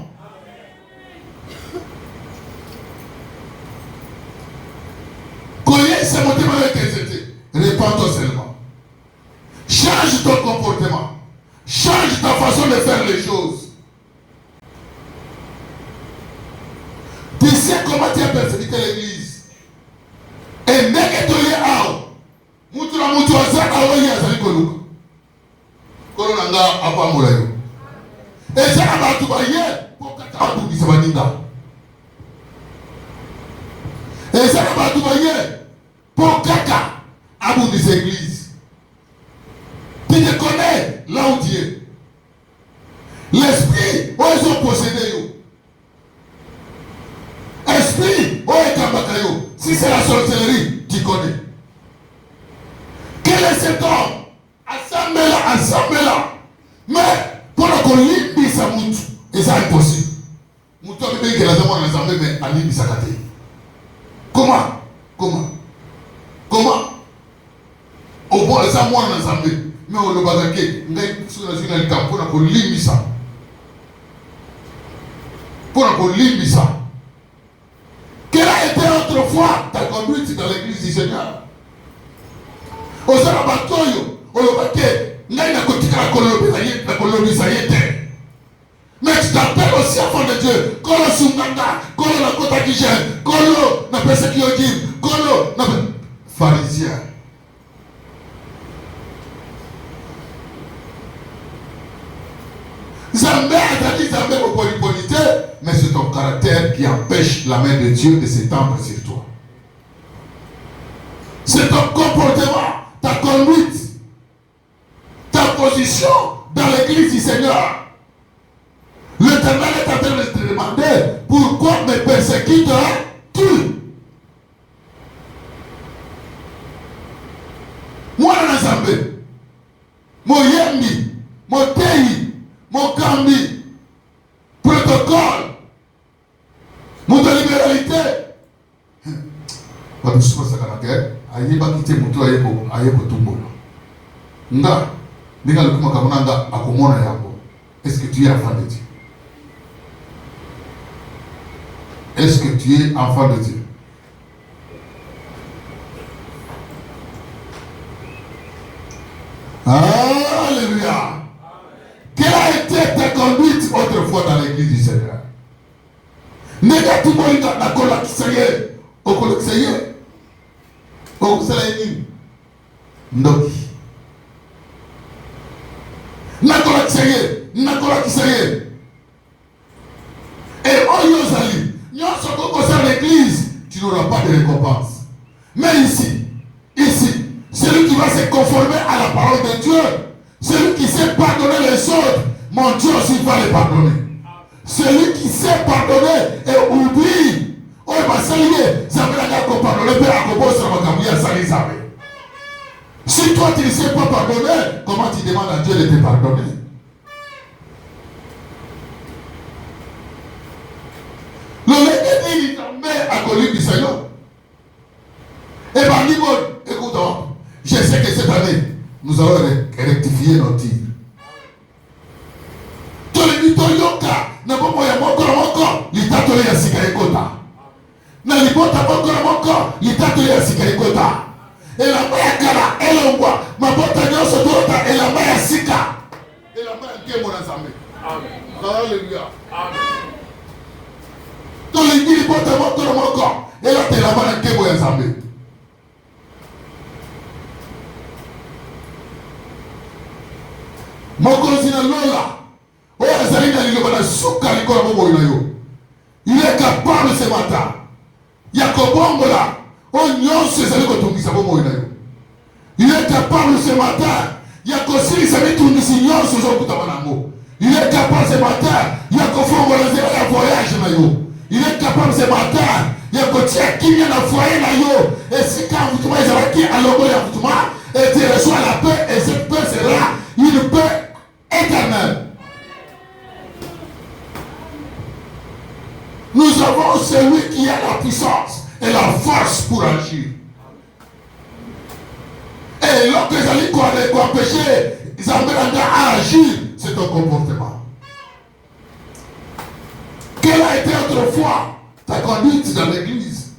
Connais ce motif avec hésité. Répands-toi seulement. Change ton comportement. Change ta façon de faire les choses. Tu sais comment tu as persécuté l'église. Et dès que tu es out, mutu aza awoyi azali koluka. Kolona nga apa mulayo. Et ça va tout bailler pour que tu abundise baninga. Et ça va tout bailler pour que tu abundise l'église. Tu te connais là où tu es. L'esprit, où ils ont possédé yo. Esprit, où est Kambakayo. Si c'est la sorcellerie, tu connais. Quel est cet homme? Assemble-la. Mais pour qu'on limite sa moutou, et ça est impossible. Moutou a bien que la demande ensemble, mais à limite sa kate. Comment? Au moins, ça moi ensemble. Mais on le bazake, on est sur le camp pour qu'on limite ça. Pour qu'on limite ça. Quelle a été autrefois ta conduite dans l'église du Seigneur? Au Sarabatoyo, au Lobake, n'a pas coûté la colonie, ça y était. Mais tu t'appelles aussi enfant de Dieu. Kolo Sunganda, Kolo la Kota Kijen, Kolo na persécution, Kolo na pharisien. Zambé a dit Zambé pour polypolité, mais c'est ton caractère qui empêche la main de Dieu de s'étendre sur toi. C'est ton comportement, ta conduite, ta position dans l'église du Seigneur. L'Éternel est en train de te demander pourquoi me persécutes-tu? Moi, dans l'Assemblée, mon Yembi, mon Tehi, mon Kambi, protocole, mon libéralité. Pas de souci, ça caractère. Aïe, pas quitter mon toit, aïe, pour tout le monde. Nga, n'est-ce le comment Kamunanga a comment Yambo? Est-ce que tu es enfant de Dieu? Est-ce que tu es enfant de Dieu? Alléluia. Quelle a été ta conduite autrefois dans l'église du Seigneur? N'est-ce tout le monde dans la cola qui s'est au cola qui s'est au s'est Ndoki. Nakola qui s'est et Oyozali, nous sommes concernés à l'église, tu n'auras pas de récompense. Mais ici, celui qui va se conformer à la parole de Dieu, celui qui sait pardonner les autres, mon Dieu aussi va les pardonner. Celui qui sait pardonner et oublie, oh, il va s'allier, ça veut dire qu'on pardonne, mais à propos de ça, si toi tu ne sais pas pardonner, comment tu demandes à Dieu de te pardonner? Le Légué dit, il à Colline du Seigneur. Et bien, dit, bon, écoute, je sais que cette année, nous allons rectifier nos tirs. Tous les mitoyoka, n'a pas moyen, mon corps, l'itato ya sika ekota. Na libota mon corps, l'itato ya sika ekota. Et la maya kala, elle envoie, ma bota nyoso tota, et la maya sika. Et la maya kemo na zambe. Amen. Alléluia. Amen. Tous les milibota mon corps, et là, t'es la maya kemo ya zambe. Mokonzi na lola. Il est capable ce matin. Il est capable ce matin. Il est capable ce matin. Il est voyage. Il est capable ce matin. Il et si quand vous et tu reçois la paix, et cette paix sera une paix éternelle. Nous avons celui qui a la puissance et la force pour agir. Et lorsque les amis ont empêché, ils ont à agir, c'est ton comportement. Quelle a été autrefois ta conduite dans l'église?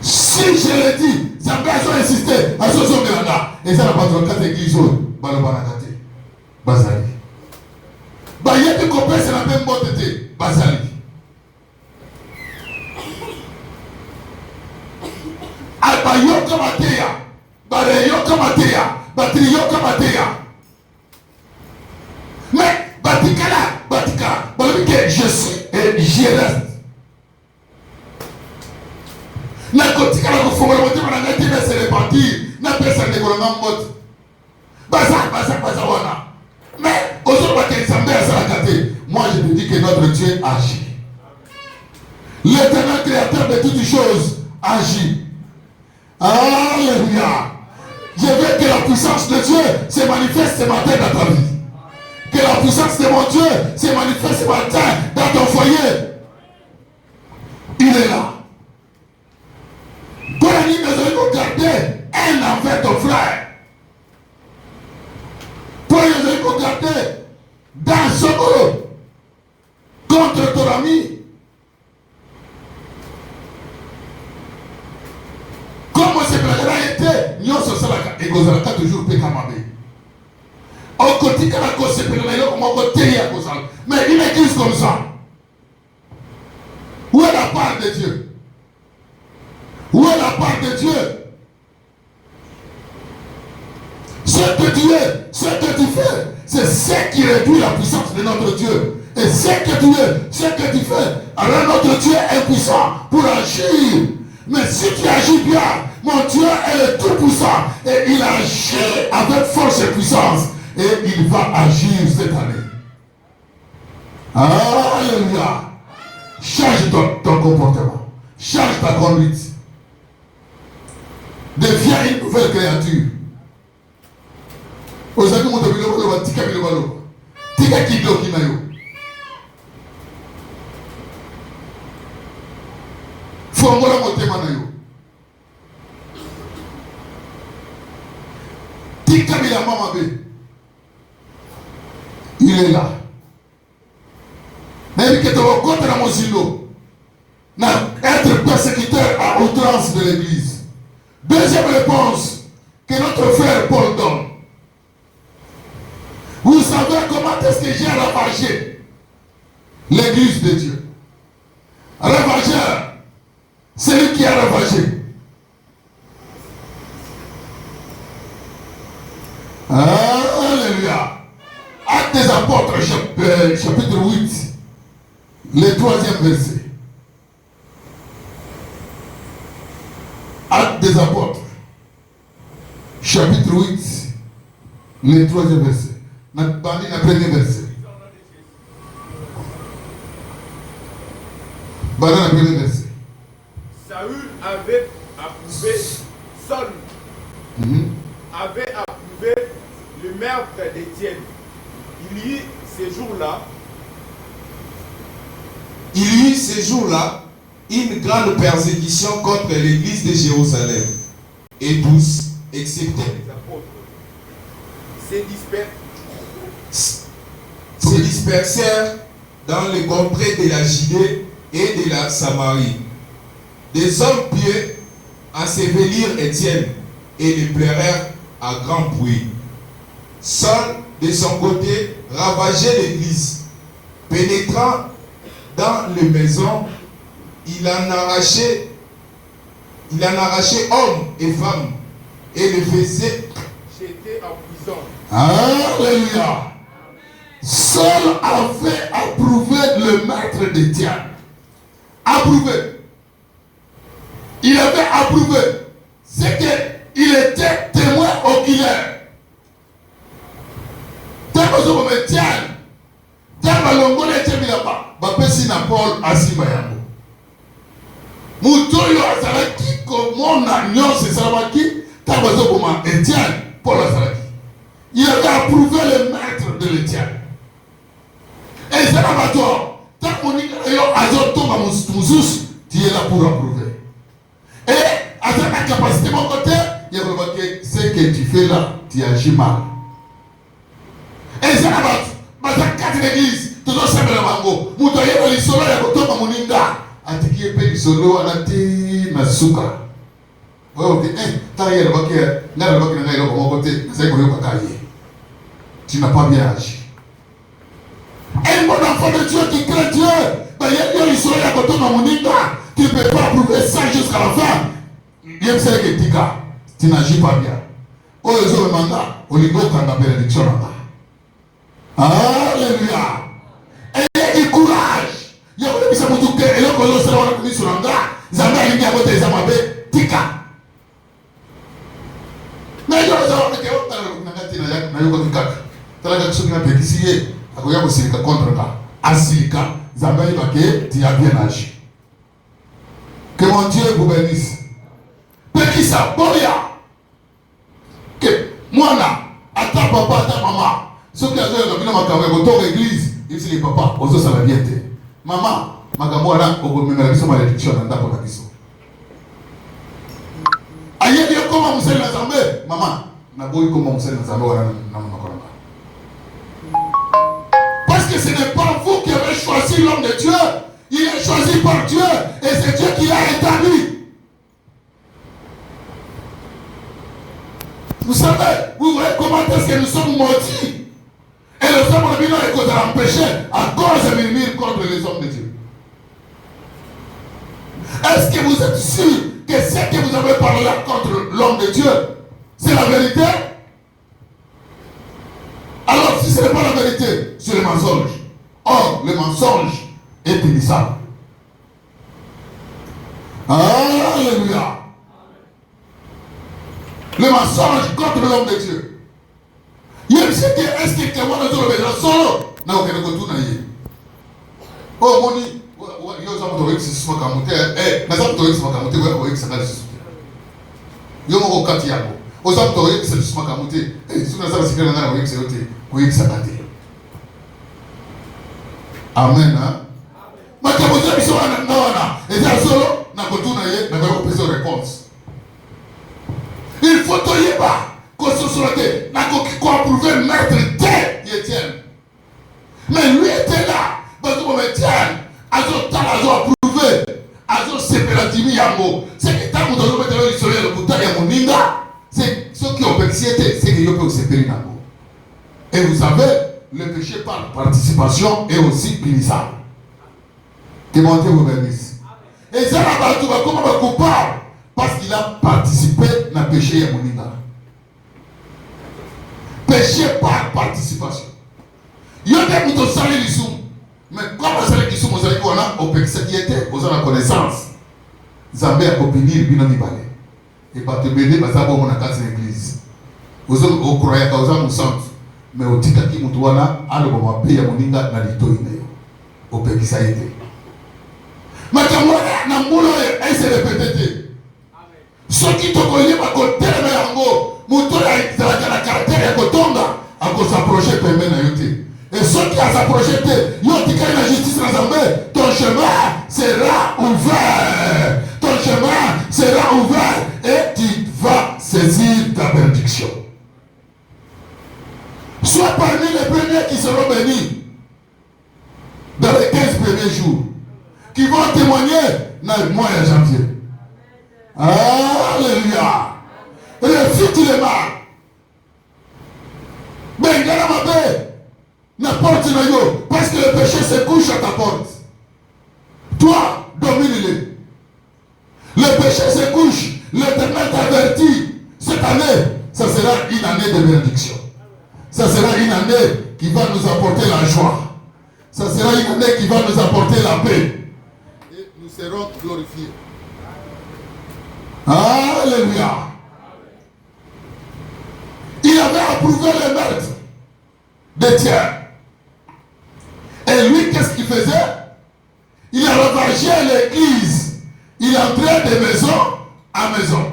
Si je l'ai dit, ça peut insister à ce moment-là. Et ça n'a pas de cas d'église. Bazali. Bayete kopé c'est la même beauté. Bazali. Albayoka matéya. Bareyoka matéya. Batriyoka matéya. Mais batikala, batika. Balabike je suis et j'y reste. Na kotika la kofonga la moté malanga tina se répartir. Na pesa nekolanga mbote. Baza wana. Mais moi je te dis que notre Dieu agit. L'éternel créateur de toutes choses agit. Alléluia. Je veux que la puissance de Dieu se manifeste ce matin dans ta vie. Que la puissance de mon Dieu se manifeste ce matin dans ton foyer. Il est là. Pour la nuit, nous allons garder un envers ton frère. Pour les regarder dans ce mot contre ton ami. Comme ce blagara était, nous sommes et Gozalaka toujours pécamabe. Au côté de la cause, c'est mais une église comme ça. Où est la part de Dieu? Où est la part de Dieu? Ce que tu es, ce que tu fais, c'est ce qui réduit la puissance de notre Dieu. Et ce que tu es, ce que tu fais, alors notre Dieu est puissant pour agir. Mais si tu agis bien, mon Dieu est le tout-puissant. Et il agit avec force et puissance. Et il va agir cette année. Alléluia. Change ton comportement. Change ta conduite. Deviens une nouvelle créature. Ozaki moto biloko lo batika biloko lo. Tika kidoki na yo. Fongola motema na yo. Tika bilamba mabe. Il est là. Mais que tu vas contre la mozilo. Être persécuteur à outrance de l'église. Deuxième réponse que notre frère Paul donne. Vous savez comment est-ce que j'ai ravagé l'église de Dieu? Ravageur, c'est lui qui a ravagé. Alléluia. Actes des apôtres, chapitre 8, le 3e verset. Actes des apôtres, chapitre 8, le 3e verset. Le premier verset. Le premier verset. Saül avait approuvé, Saul avait approuvé le meurtre d'Étienne. Il y eut ces jours-là Il y eut ces jours-là une grande persécution contre l'église de Jérusalem. Et tous, excepté Les apôtres se dispersèrent dans les contrées de la Judée et de la Samarie. Des hommes pieux ensevelirent Étienne et le pleurèrent à grand bruit. Saul, de son côté, ravageait l'église. Pénétrant dans les maisons, il en arrachait hommes et femmes et les faisait jetés en prison. Alléluia. Saul avait approuvé le maître d'Étienne. Approuvé. Il avait approuvé. C'est qu'il était témoin oculaire. Tellement que Étienne, tellement longole Étienne là-bas, bapesi na Paul asima yango. Mutoyo azalaki komona nyonso esalamaki, tellement que Étienne, Paul azalaki. Il avait approuvé le maître de l'Étienne. Et c'est là-bas toi, tant qu'on dit tu es là pour approuver. Et à ta capacité, mon côté, il y a vraiment que ce que tu fais là, tu agis mal. Et c'est là-bas, dans la carte d'église, tu dois savoir le mango. Moutoye dans l'isolo, il y a beaucoup de moninga. Atiki épée l'isolo, anati nasuka. Ouais, ok, t'as rien là-bas qui n'a pas mon côté, c'est qu'on pas cahier. Tu n'as pas bien agi. Un bon enfant de Dieu qui craint Dieu, il y a l'isolo, il y a beaucoup de moninga. Tu ne peux pas prouver ça jusqu'à la fin. Il y a ce que tu n'agis pas bien. Oh, les autres mandats, on y va quand la bénédiction là-bas. Alléluia. Et du courage. Il y a des gens qui ont dit que l'on peut se rendre compte sur l'endroit. Zambé a mis à côté des amabés. Tika. Mais il y a des gens qui ont dit que mon Dieu vous bénisse. Pekisa, boya. Que moi là, attends papa, attends maman. Ceux qui ont dans l'église, ils disent les papas, aux autres ça va bien. Maman, maman, là, on va me mettre sur ma réduction dans la maison. Aïe, il y a comment vous êtes l'assemblée? Maman, n'a pas eu comment vous êtes l'assemblée. Parce que ce n'est pas vous qui avez choisi l'homme de Dieu. Il est choisi par Dieu et c'est Dieu qui l'a établi. Vous savez, vous voyez comment est-ce que nous sommes maudits. Et les hommes de Dieu sont empêchés à cause de murmures contre les hommes de Dieu. Est-ce que vous êtes sûr que ce que vous avez parlé là contre l'homme de Dieu, c'est la vérité? Alors si ce n'est pas la vérité, c'est le mensonge. Or, le mensonge est punissable. Alléluia. Le mensonge contre l'homme de Dieu. Il y a ce que est-ce que quelqu'un de Dieu le solo n'a aucun retour na yé. Oh moni, yo ça me doit c'est ma camoté. Na ça me doit c'est ma camoté ouais ça n'a juste. Yo mo kati yako. O ça me doit c'est ma camoté. Si na ça c'est que na ouais c'est oté. Oui ça kati. Amen hein. Ma camoté biso na na. Et ça solo na kotuna yé na ba ko pesa réponse. Il faut te y aller. Qu'on se soit dit, n'a qu'à approuver le maître d'Étienne. Mais lui était là. Parce que mon Étienne, azo approuvé, azo séparatimi yango. C'est que tant que nous avons mettre le soleil le bouton ya moninga, c'est ceux qui ont péché, c'est que yo peut séparer yango. Et vous savez, le péché par participation est aussi punissable. Que mon Dieu vous bénisse. Et ça là-bas, tu vas comme un coupable. Parce qu'il a participé dans le péché à Moninga. Péché par participation. Il y a des gens qui ont salé l'issou. Mais comme on salé l'issou, on salé qu'on a au péché qui était, on a la connaissance. Zambé a copinir, bien en ibalé. Et pas te bénir, parce que on a cassé l'église. Vous avez croyé que vous avez un centre. Mais au tika qui moutouna, à le moment pays à Moninga, n'a dit tout au péché ça a été. Mais quand on a un boulot, elle s'est répétée. Ceux qui te connaissent à côté de yango, muto ya la caractère ya kotonga, à s'approcher pembe na yote. Et ceux qui a s'approché te, yo tika la justice na Zambé, ton chemin sera ouvert. Ton chemin sera ouvert et tu vas saisir ta bénédiction. Sois parmi les premiers qui seront bénis dans les 15 premiers jours, qui vont témoigner dans le mois de janvier. Alléluia. Refute le mal. Mais il y a ma paix. N'importe où. Parce que le péché se couche à ta porte. Toi, domine-le. Le péché se couche. L'Éternel t'avertit. Cette année, ça sera une année de bénédiction. Ça sera une année qui va nous apporter la joie. Ça sera une année qui va nous apporter la paix. Et nous serons glorifiés. Alléluia. Il avait approuvé le meurtre d'Étienne. Et lui, qu'est-ce qu'il faisait? Il a ravagé l'église. Il entrait de maison à maison.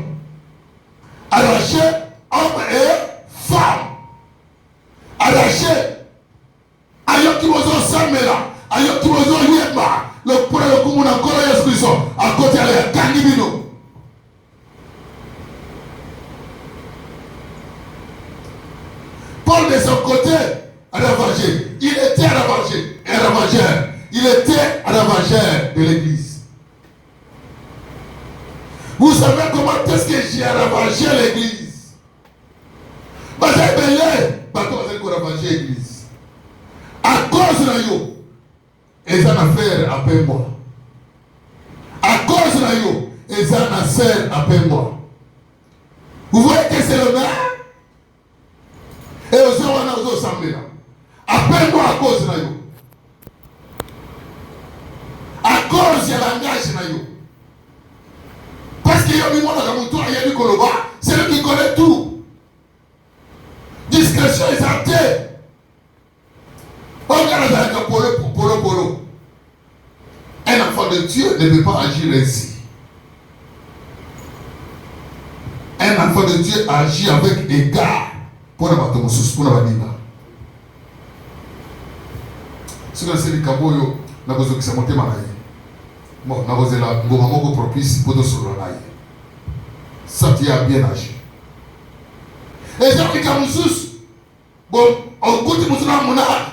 Arraché hommes et femmes. Arraché. Ayokibozo Samela. Ayokibozo Yema. Le premier coup, on a encore un esprit à côté de la Kangibino. Paul de son côté a ravagé. Il était ravagé. Un ravageur. Il était un ravageur de l'église. Vous savez comment est-ce que j'ai ravagé l'église? Parce que j'ai ravagé l'église. À cause de yo, ils ont affaire à peine moi. À cause de yo, ils ont affaire à peine moi. Vous voyez que c'est le maire? Et aux gens on a aux assemblées là. Appelle-moi à cause de yo. À cause de langage na yo. Parce que yo mi mona dans mon tour, il y a du Koloba, c'est lui qui connaît tout. Discrétion et santé. Regarde avec un polo. Un enfant de Dieu ne peut pas agir ainsi. Un enfant de Dieu agit avec égard. Pour ne pas te mousser, pour ne pas dire. Si vous avez dit que vous avez besoin de se monter mal. Bon, vous avez besoin de propice pour te sauver. Ça tu as bien agi. Et j'ai dit que vous bon, on compte pour cela,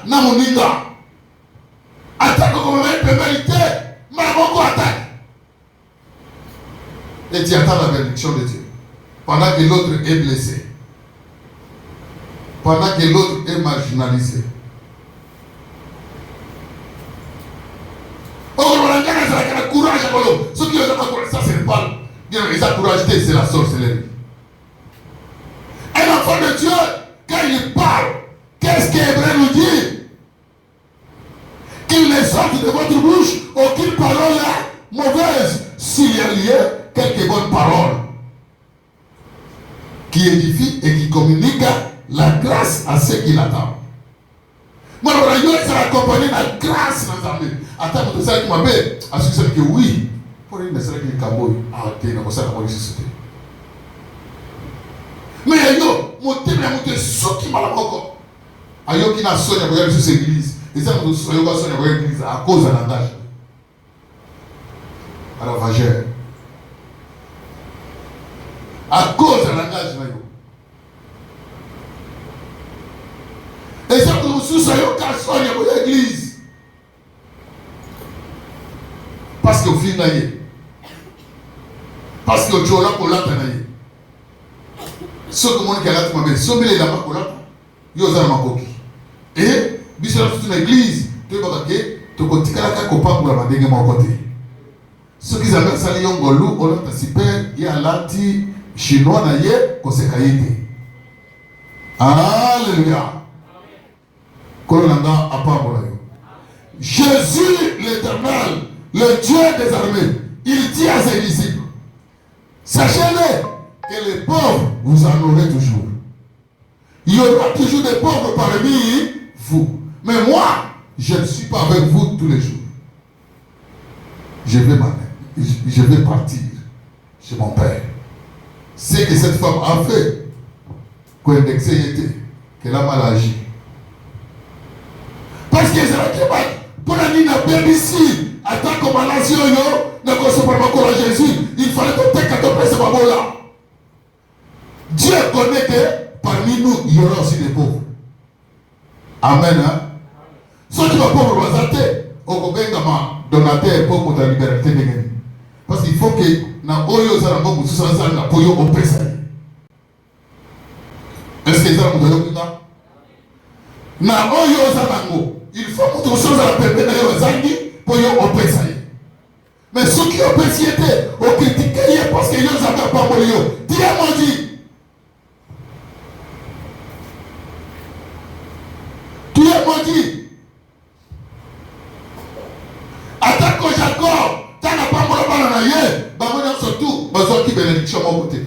na moninga. Attaque comme une pénalité, mais on attaque. Et tu attends la bénédiction de Dieu. Pendant que l'autre est blessé. Pendant que l'autre est marginalisé. Courage, ceux qui ont courage, ça c'est pas. Ils ont courage, c'est la sorcellerie. Un enfant de Dieu, quand il parle, qu'est-ce qu'Hébreu nous dit? Qu'il ne sorte de votre bouche aucune parole mauvaise, s'il y a lié quelques bonnes paroles qui édifient et qui communiquent la grâce à ceux qui l'attendent. Moi, je vais accompagner la grâce dans la vie. Attends, vous savez que à ce que oui, pour une seule qui est Kaboy, tu es dans sa société. Mais yo, mon thème est monté sur qui m'a la encore. Ayo qui n'a sonné pour aller sur cette église. Et ça, nous sommes sonné pour l'église à cause de langage. À la vagère. À cause de langage, et ça, nous sommes sonné pour l'église. Parce que au fin d'année. Parce que au jour là, pour l'année. Ce que mon gars m'a dit, si les là-bas, ils ont un coquille. Et, bis dans une église, tu vas voir que tu vas dire que tu vas pour la bandée de mon côté. Ce qu'ils appellent ça, les Yongolou, on a super, il y a l'anti chinois naïe, qu'on s'est caillé. Alléluia. Jésus l'Éternel, le Dieu des armées, il dit à ses disciples, sachez-le, que les pauvres, vous en aurez toujours. Il y aura toujours des pauvres parmi vous. Mais moi, je ne suis pas avec vous tous les jours. Je vais partir chez mon père. C'est que cette femme a fait, qu'elle a mal agi. Parce que c'est la pour la ligne à ici, à Attends comme à l'ancien ne consomme pas encore à Jésus. Il fallait que tu aies 14 ce là. Dieu connaît que parmi nous, il y aura aussi des pauvres. Amen. Hein? Ceux qui sont pauvres, vous avez donateur pour la liberté de Dieu. Parce qu'il faut que na oyo za beaucoup sous ça na poyo opesa. Est-ce que ça vous donne ça? Na oyo za bango, il faut que tout chose à pepe na yo zangi poyo opesa. Mais ceux qui ont péciété, ont critiqué parce que yo za pas moyo. Dieu m'a dit. Dieu m'a dit. Attaque Jacob. Tana pambola bana na ye, bamona surtout bazo ki bénédiction mon côté.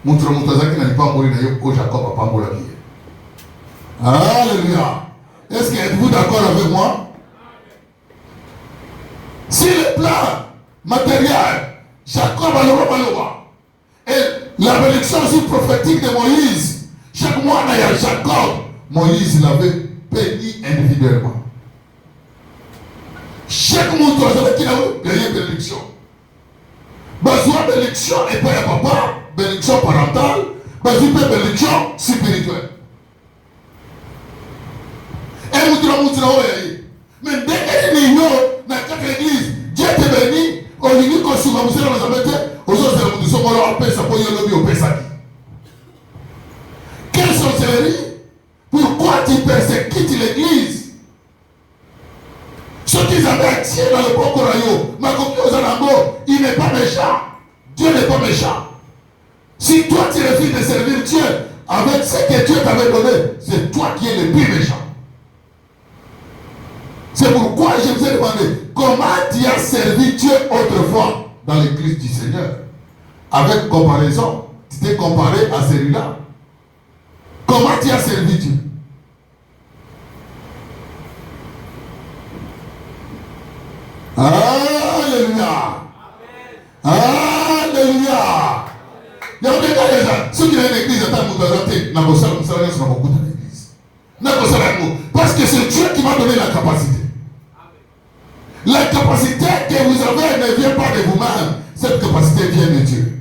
Montre mutazaki na pambola na ye ko Jacob pambola ki. Alléluia. Est-ce que êtes-vous d'accord avec moi? Si le plan matériel, Jacob a le et la bénédiction aussi prophétique de Moïse, chaque mois il y a Jacob, Moïse l'avait béni individuellement. Chaque monde doit savoir qu'il a eu bénédiction. Besoin de bénédiction et pas de papa, bénédiction parentale, besoin de bénédiction spirituelle. Et nous devons mais dès que nous dans chaque église, Dieu te bénit, on dit qu'on se va vous faire dans la bête, aux autres nous sommes là en paix, ça peut y aller au paix. Quelle sorcellerie? Pourquoi tu persécutes l'église? Ceux qui avaient attiré dans le bon corail, ma copine il n'est pas méchant. Dieu n'est pas méchant. Si toi tu refuses de servir Dieu avec ce que Dieu t'avait donné, c'est toi qui es le plus méchant. C'est pourquoi je vous ai demandé comment tu as servi Dieu autrefois dans l'église du Seigneur. Avec comparaison, tu t'es comparé à celui-là. Comment tu as servi Dieu? Alléluia. Alléluia. Il y a des gens, ceux qui ont une église, parce que c'est Dieu qui m'a donné la capacité. La capacité que vous avez ne vient pas de vous-même. Cette capacité vient de Dieu.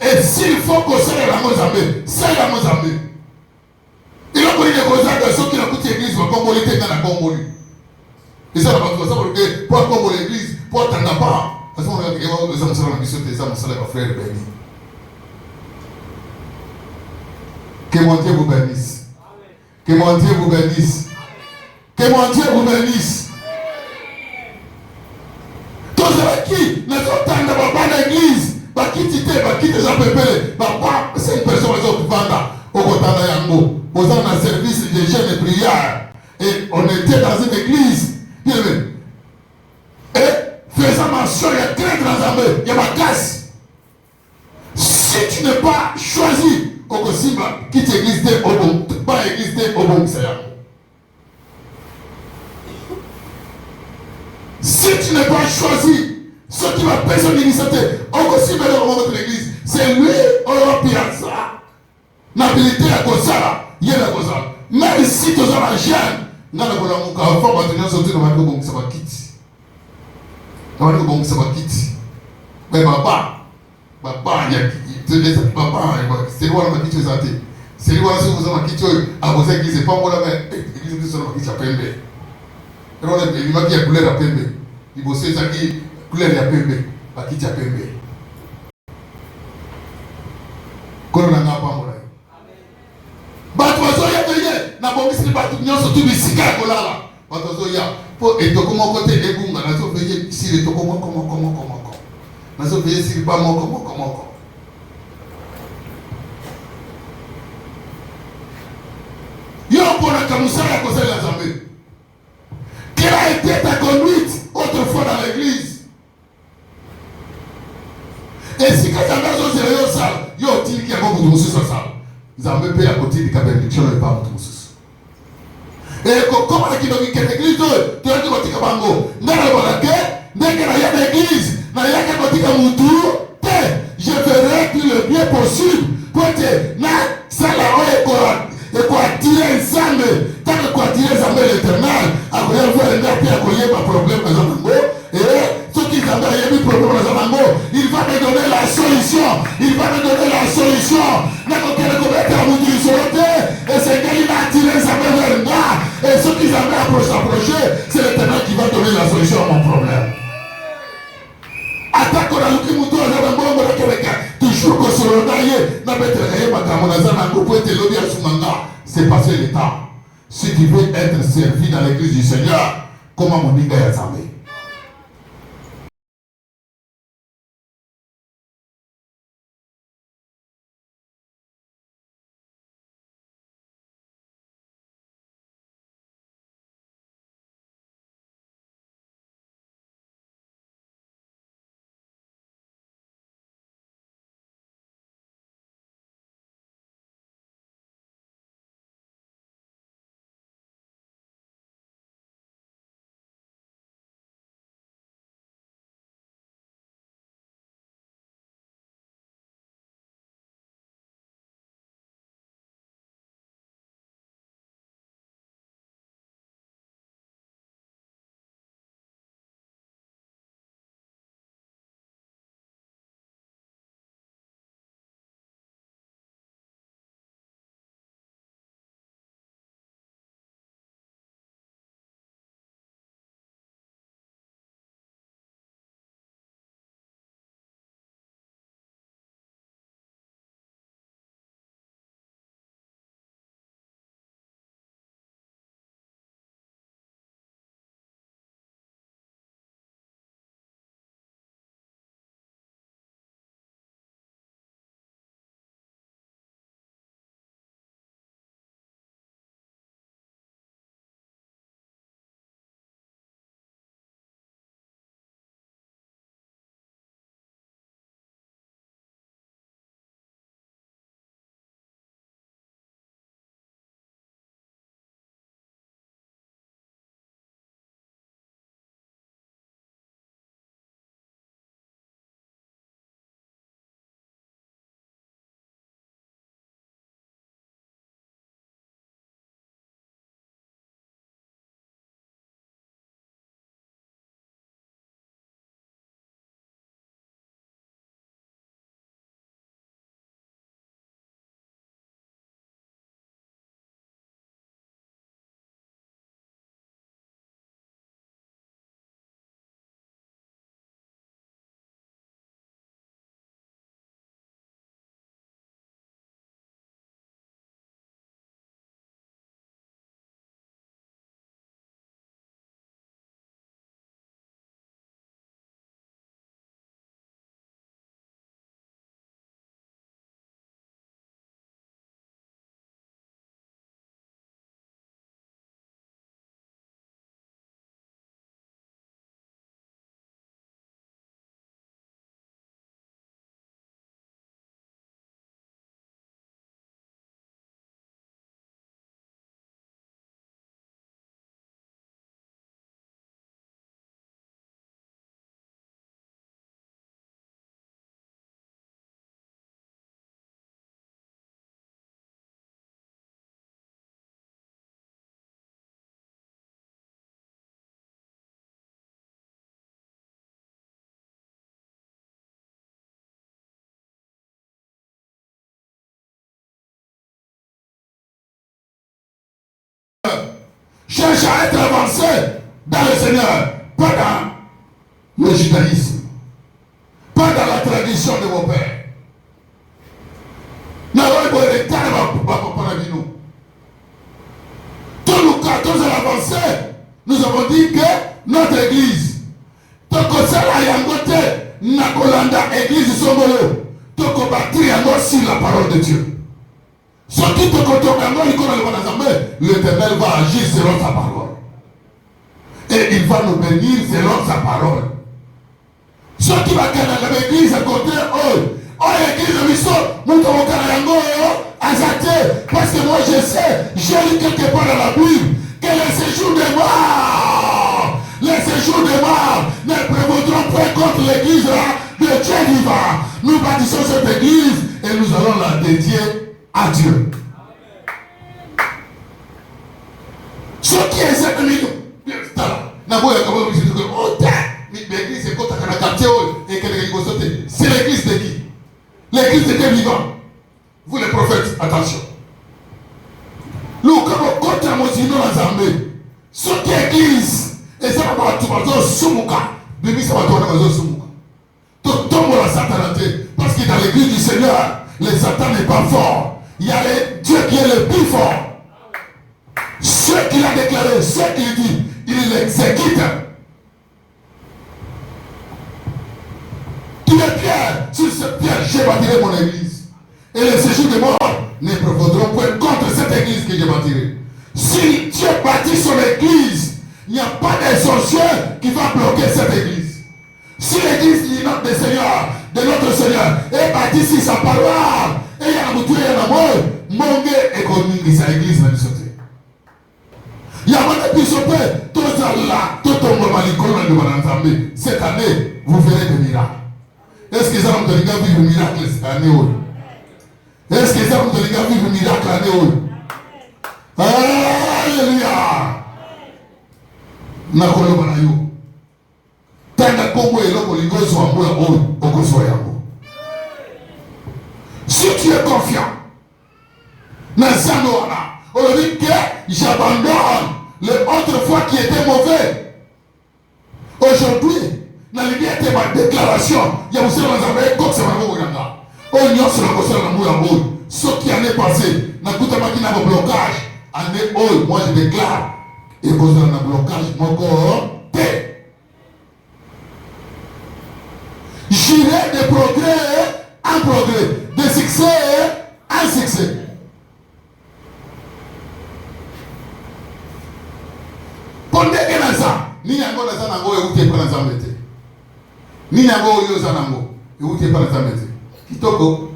Et s'il faut qu'on serre la Mozambique, c'est la Mozambique. Il a connu des causes de ceux qui ont écouté l'église, comme on était dans la Congo. Et ça, pour comme l'église, pour t'en as pas. À ce moment-là, les hommes sont la mission des hommes, c'est frère béni. Que mon Dieu vous bénisse. Que mon Dieu vous bénisse. Que mon Dieu vous bénisse. Tous ceux qui ne sont pas dans l'église, qui déjà pépé, c'est une personne qui est au côté de Yango. Nous avons un service de jeûne et prière. Et on était dans une église. Et faisant mention, il y a très grands armées, il y a ma casse. Si tu n'es pas choisi, au Simba, quitte l'église de Obon, pas l'église de Obon, c'est là. Si tu n'es pas choisi, ce qui va payer son initiative, au Simba de moment de l'église, c'est lui, Européen, ça. L'habilité à Gosala, il y a la Gosala. Même si tu as la chaîne, non, la femme va tenir sortir dans ma maison, ça va quitter. Dans ma maison, ça va quitter. Mais papa, il y a papa, c'est lui qui m'a quitté. C'est lui qui m'a quitté. À vos églises, c'est pas moi là, mais l'église m'a quitté à Pembe. Il m'a dit à couleur à Pembe. Il bossait ça qui couleur à Pembe. À quitté à Pembe. Quand on a pas moi là. Batozo ya peye na bomisi batu nyonso tu bisika kolala batozo ya po etoko moko te ebunga na so peye si etoko moko na so peye si ba moko yo pona kamusala kosala la Zambie. Quelle a été ta conduite autrefois dans l'église? Et si quand t'as besoin de yo sale yo tili ki ako kutu mususa sale Zambé paye à côté de la bénédiction et pas tout ça. Et comme on a dit dans l'église, tu as dit que tu as bango. Dans l'église, dans je ferai tout le bien possible pour te ça et quoi tirer ensemble. Tant que quoi tirer ensemble l'éternel, à quoi voir les gars, à quoi y a pas problème, c'est passé le temps. Si tu veux être servi dans l'église du Seigneur, comment mon diga ya Zambé. Cherche à être avancé dans le Seigneur, pas dans le judaïsme, pas dans la tradition de vos pères. Nous avons nous avons dit que notre église, Tokosala Yangote, Nakolanda, église Somolo, Tokobati Yango sur la parole de Dieu. L'Éternel va agir selon sa parole. Et il va nous bénir selon sa parole. Ce qui va gagner l'église à côté, l'église, parce que moi je sais, j'ai lu quelque part dans la Bible, que les séjours des morts ne prévaudront pas contre l'église de Dieu vivant. Nous bâtissons cette église et nous allons la dédier à Dieu. Ce qui est cette église, c'est l'église de qui? L'église de Dieu vivant. Vous les prophètes, attention. Ce qui est église, et ça va être Sumuka. Bibi, ça va tourner dans Sumuka. Parce que dans l'église du Seigneur, le Satan n'est pas fort. Il y a le Dieu qui est le plus fort. Ce qu'il a déclaré, ce qu'il dit, il l'exécute. Tu es Pierre, sur cette pierre, j'ai bâti mon église. Et les séjours des morts ne prévaudront point contre cette église que j'ai bâtie. Si Dieu bâtit son église, il n'y a pas de sorcier qui va bloquer cette église. Si l'église de notre Seigneur est bâtie sur sa parole, et il y a un moutou et un amour, mon gars est connu de sa église même sauté. Il y a un épisode, tout ça là, tout tombe malicon de mon cette année, vous verrez des miracles. Est-ce que ça vous donne vivre un miracle cette année? Est-ce que ça vous donne vivre un miracle l'année? Alléluia! Nakolo banayo. Tanda Congo et l'homme lingozo amboula okoso yango. Si tu es confiant, Nazano ana, on dit que j'abandonne les autres fois qui étaient mauvais. Aujourd'hui, dans l'idée ma déclaration, il y a aussi dans un comme c'est vraiment yanga. On y a sur la console de l'amour. Ce qui année passée, n'a pas qui n'a pas blocage. Année haut, moi je déclare. Et vous avez un blocage, mon corps, j'irai de progrès en progrès, de succès en succès. Pendant que ça, ni yango na zanango et outé prendre zambete. Ni yango yo zanango et outé prendre zambete. Kitoko.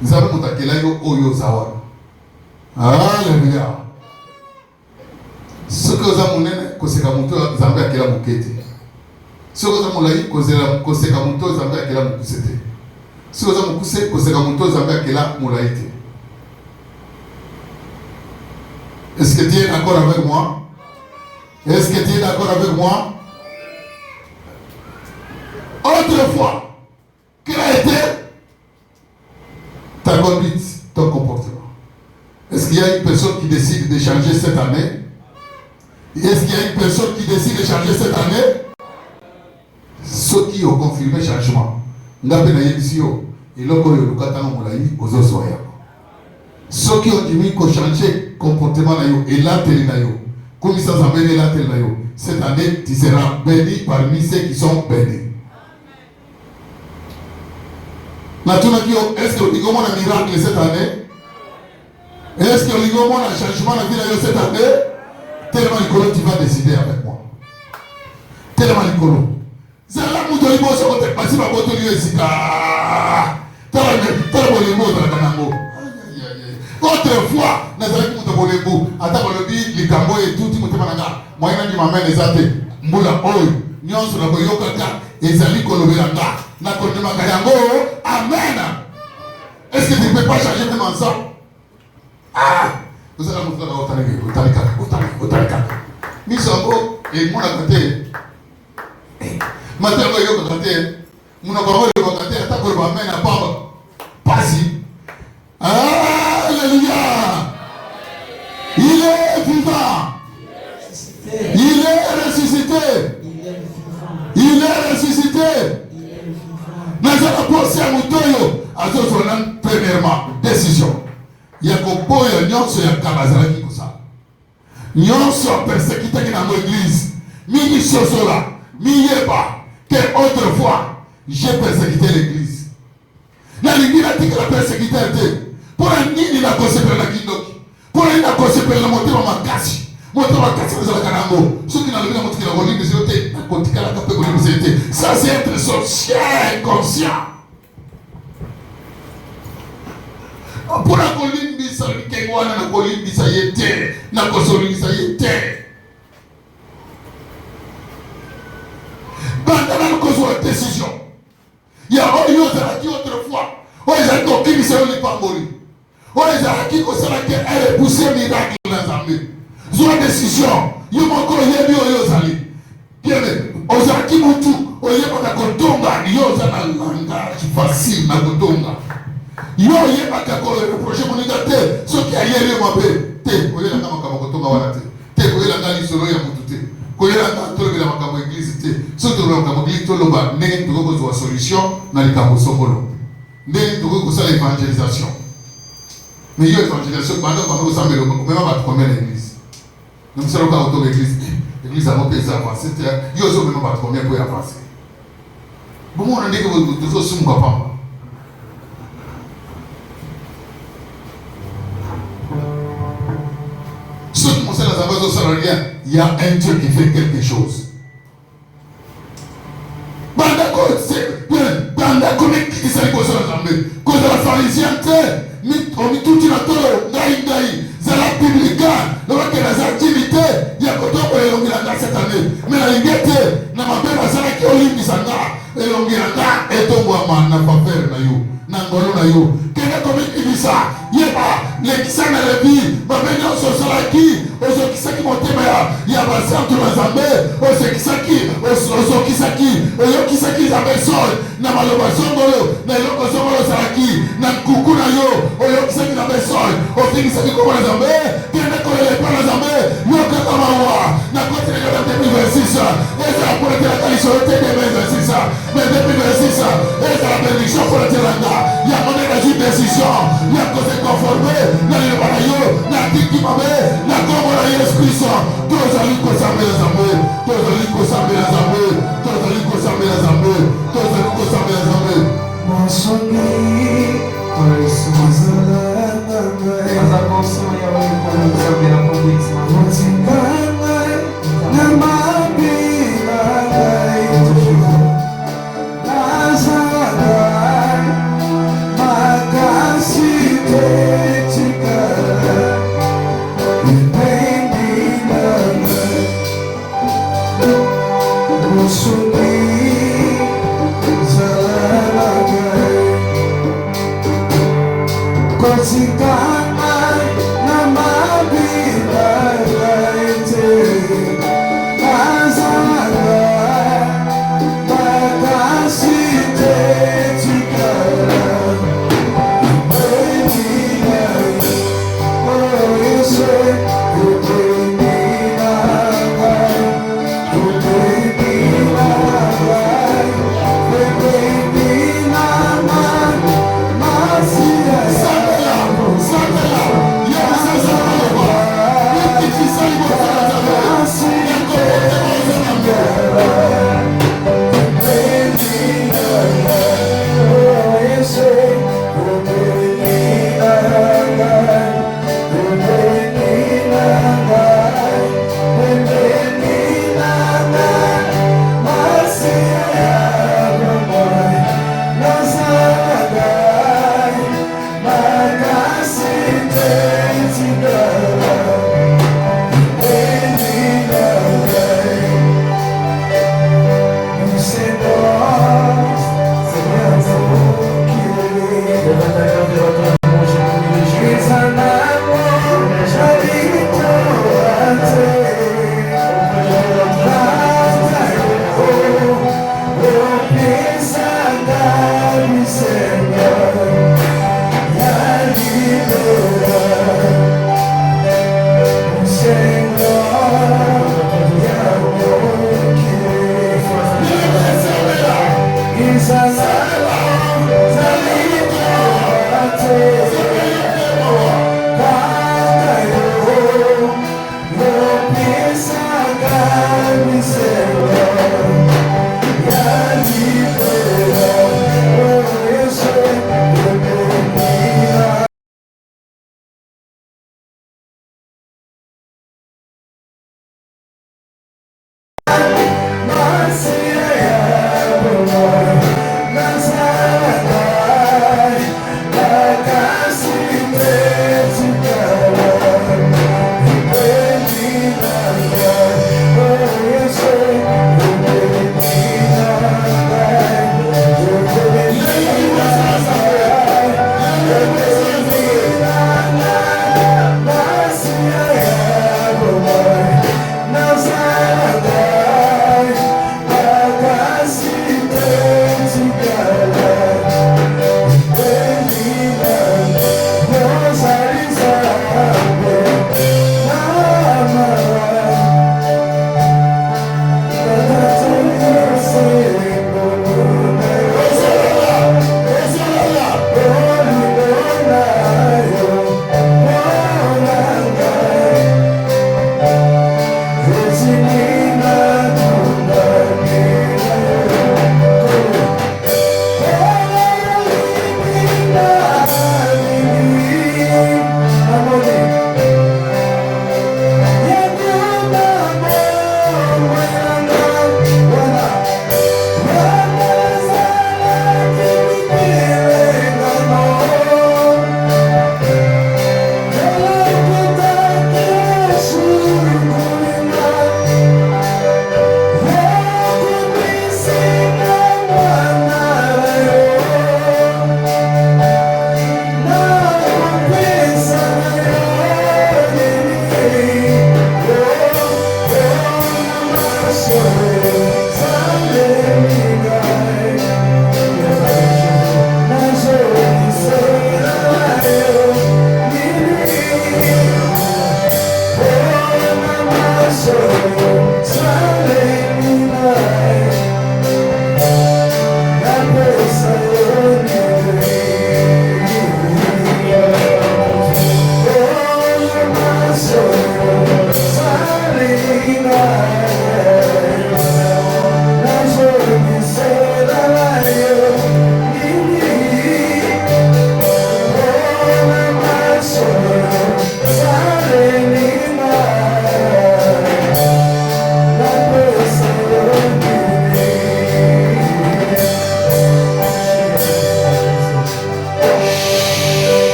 Nous avons monté là yo oyo zawa. Alléluia. Ce que vous avez monné, c'est que vous avez zambé à quel bouquet. Ce que vous avez monné, c'est que vous avez zambé à quel bouquet. Ce que vous avez monné, c'est que vous avez zambé à quel bouquet. Est-ce que tu es d'accord avec moi? Est-ce que tu es d'accord avec moi? Autrefois, quelle a été ta conduite, ton comportement? Est-ce qu'il y a une personne qui décide de changer cette année? Est-ce qu'il y a une personne qui décide de changer cette année? Ceux qui ont confirmé le changement, ceux qui ont dit qu'on changer le comportement, cette année, tu seras béni parmi ceux qui sont bénis. Est-ce que vous avez un miracle cette année? Est-ce que vous avez un changement dans la vie cette année? Tellement Nicolo, tu vas décider avec moi. Tellement Nicolo. Zala Moutoli Bosso, parce que ma botte lui est si autrefois, Nazareth Moutabo, attends le Likambo et tout, Timotemananga, moi je m'amène les athées, Moula Oy, Nyon sur la Boyokaka, et Zali Koloberanga, Nakonema Kayango, Amen. Est-ce que tu ne peux pas changer même ensemble? Ah! Vous allez montrer au Talika. Misongo, et mon côté. Maintenant, je vais côté. Mon côté, attaque le Bamen à Pamba. Pas-y. Alléluia. Il est vivant. Il est ressuscité. Il est ressuscité. Nous allons penser à Moutoyo. À ce moment, premièrement, décision. Il y a un nyonso ya kabazalaki kosa. Nyonso persécuté dans l'église. Mini sosola, miyeba, que autrefois j'ai persécuté l'église. La ligne a dit que la persécuté était pour un nid la conséquence la kindoki. Pour un conséquence la montée ma casse. Montée ma casse dans la canamo. Ceux qui n'ont pas montré la volée des autres, la politique à la capée de ça c'est être sorcier inconscient. Pour la colline bisa Kengwana na colline bisa yete na kosoli bisa yete bandana kozo décision ya oyo zaki autrefois oyo zaki kokini se oli pamboli oyo zaki kosala ke elle pousser miracle na Zambie zo décision yo moko yebi oyo zali bien ozaki mutu oyo baka kotonga yo za na langage facile na kotonga. Yo ye bakako reprocher mon idate ce qui a yé moi te oye la kama kama kotonga wana te oye la ngali solo ya mutute ko ye la tolo la makamo église te so to la makamo église to loba nenge to ko zo solution na likambo sokolo ndenge tokosala évangélisation. Mais yo évangélisation banda bakosamela omema bato combien d'église. Nous sommes encore autour de l'église. L'église a monté ça avancé. Yo zo même bato combien pour avancer. Bon on dit que vous tous sommes pas. Ceux qui pensent dans la base salariale, il y a un Dieu qui fait quelque chose. Banda comme qui s'est posé la jambe. Cause de la pharisien, on mit tout in atolo, ngai, zala publica, le voit que les activités, il y a côté pour les longues cette année. Mais la lingette, n'a pas bien la zala qui est au lit, et longues et ton bois, n'a pas faire, na yo, n'angolo na yo. Quel est comme il dit ça? Yeba, les qui s'en est vie, ma belle au solaki, aux qui s'en qui montent, il y a passé entre les zambés, aux qui s'en qui, aux qui s'en qui s'appelle sol, n'a pas le basson, n'a pas le solaki, n'a coucou na yo, aux qui s'en qui s'appelle sol, aux qui s'en qui comme les zambés, qui n'est pas les pas les zambés, yo que comme moi, n'a pas de la 2026, et c'est la pour la qualité de 2026, mais 2026, et c'est la bénédiction pour la teranga, il y a mon décision, il y a côté conformé, n'a le balayo, n'a qui m'avait, n'a comme la Jésus-Christ, tous les amis qui s'en les amours, tous les amis qui s'en les amours, tous les amis qui s'en les amours, tous les amis qui s'en les amours. Mon songi, mas a consciência é o que saber a condição. Sa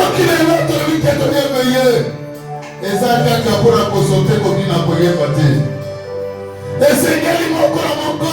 soki lelo tolobi ke toyeba ye eza kaka mpona kosote koki na koyeba te esengeli moko na moko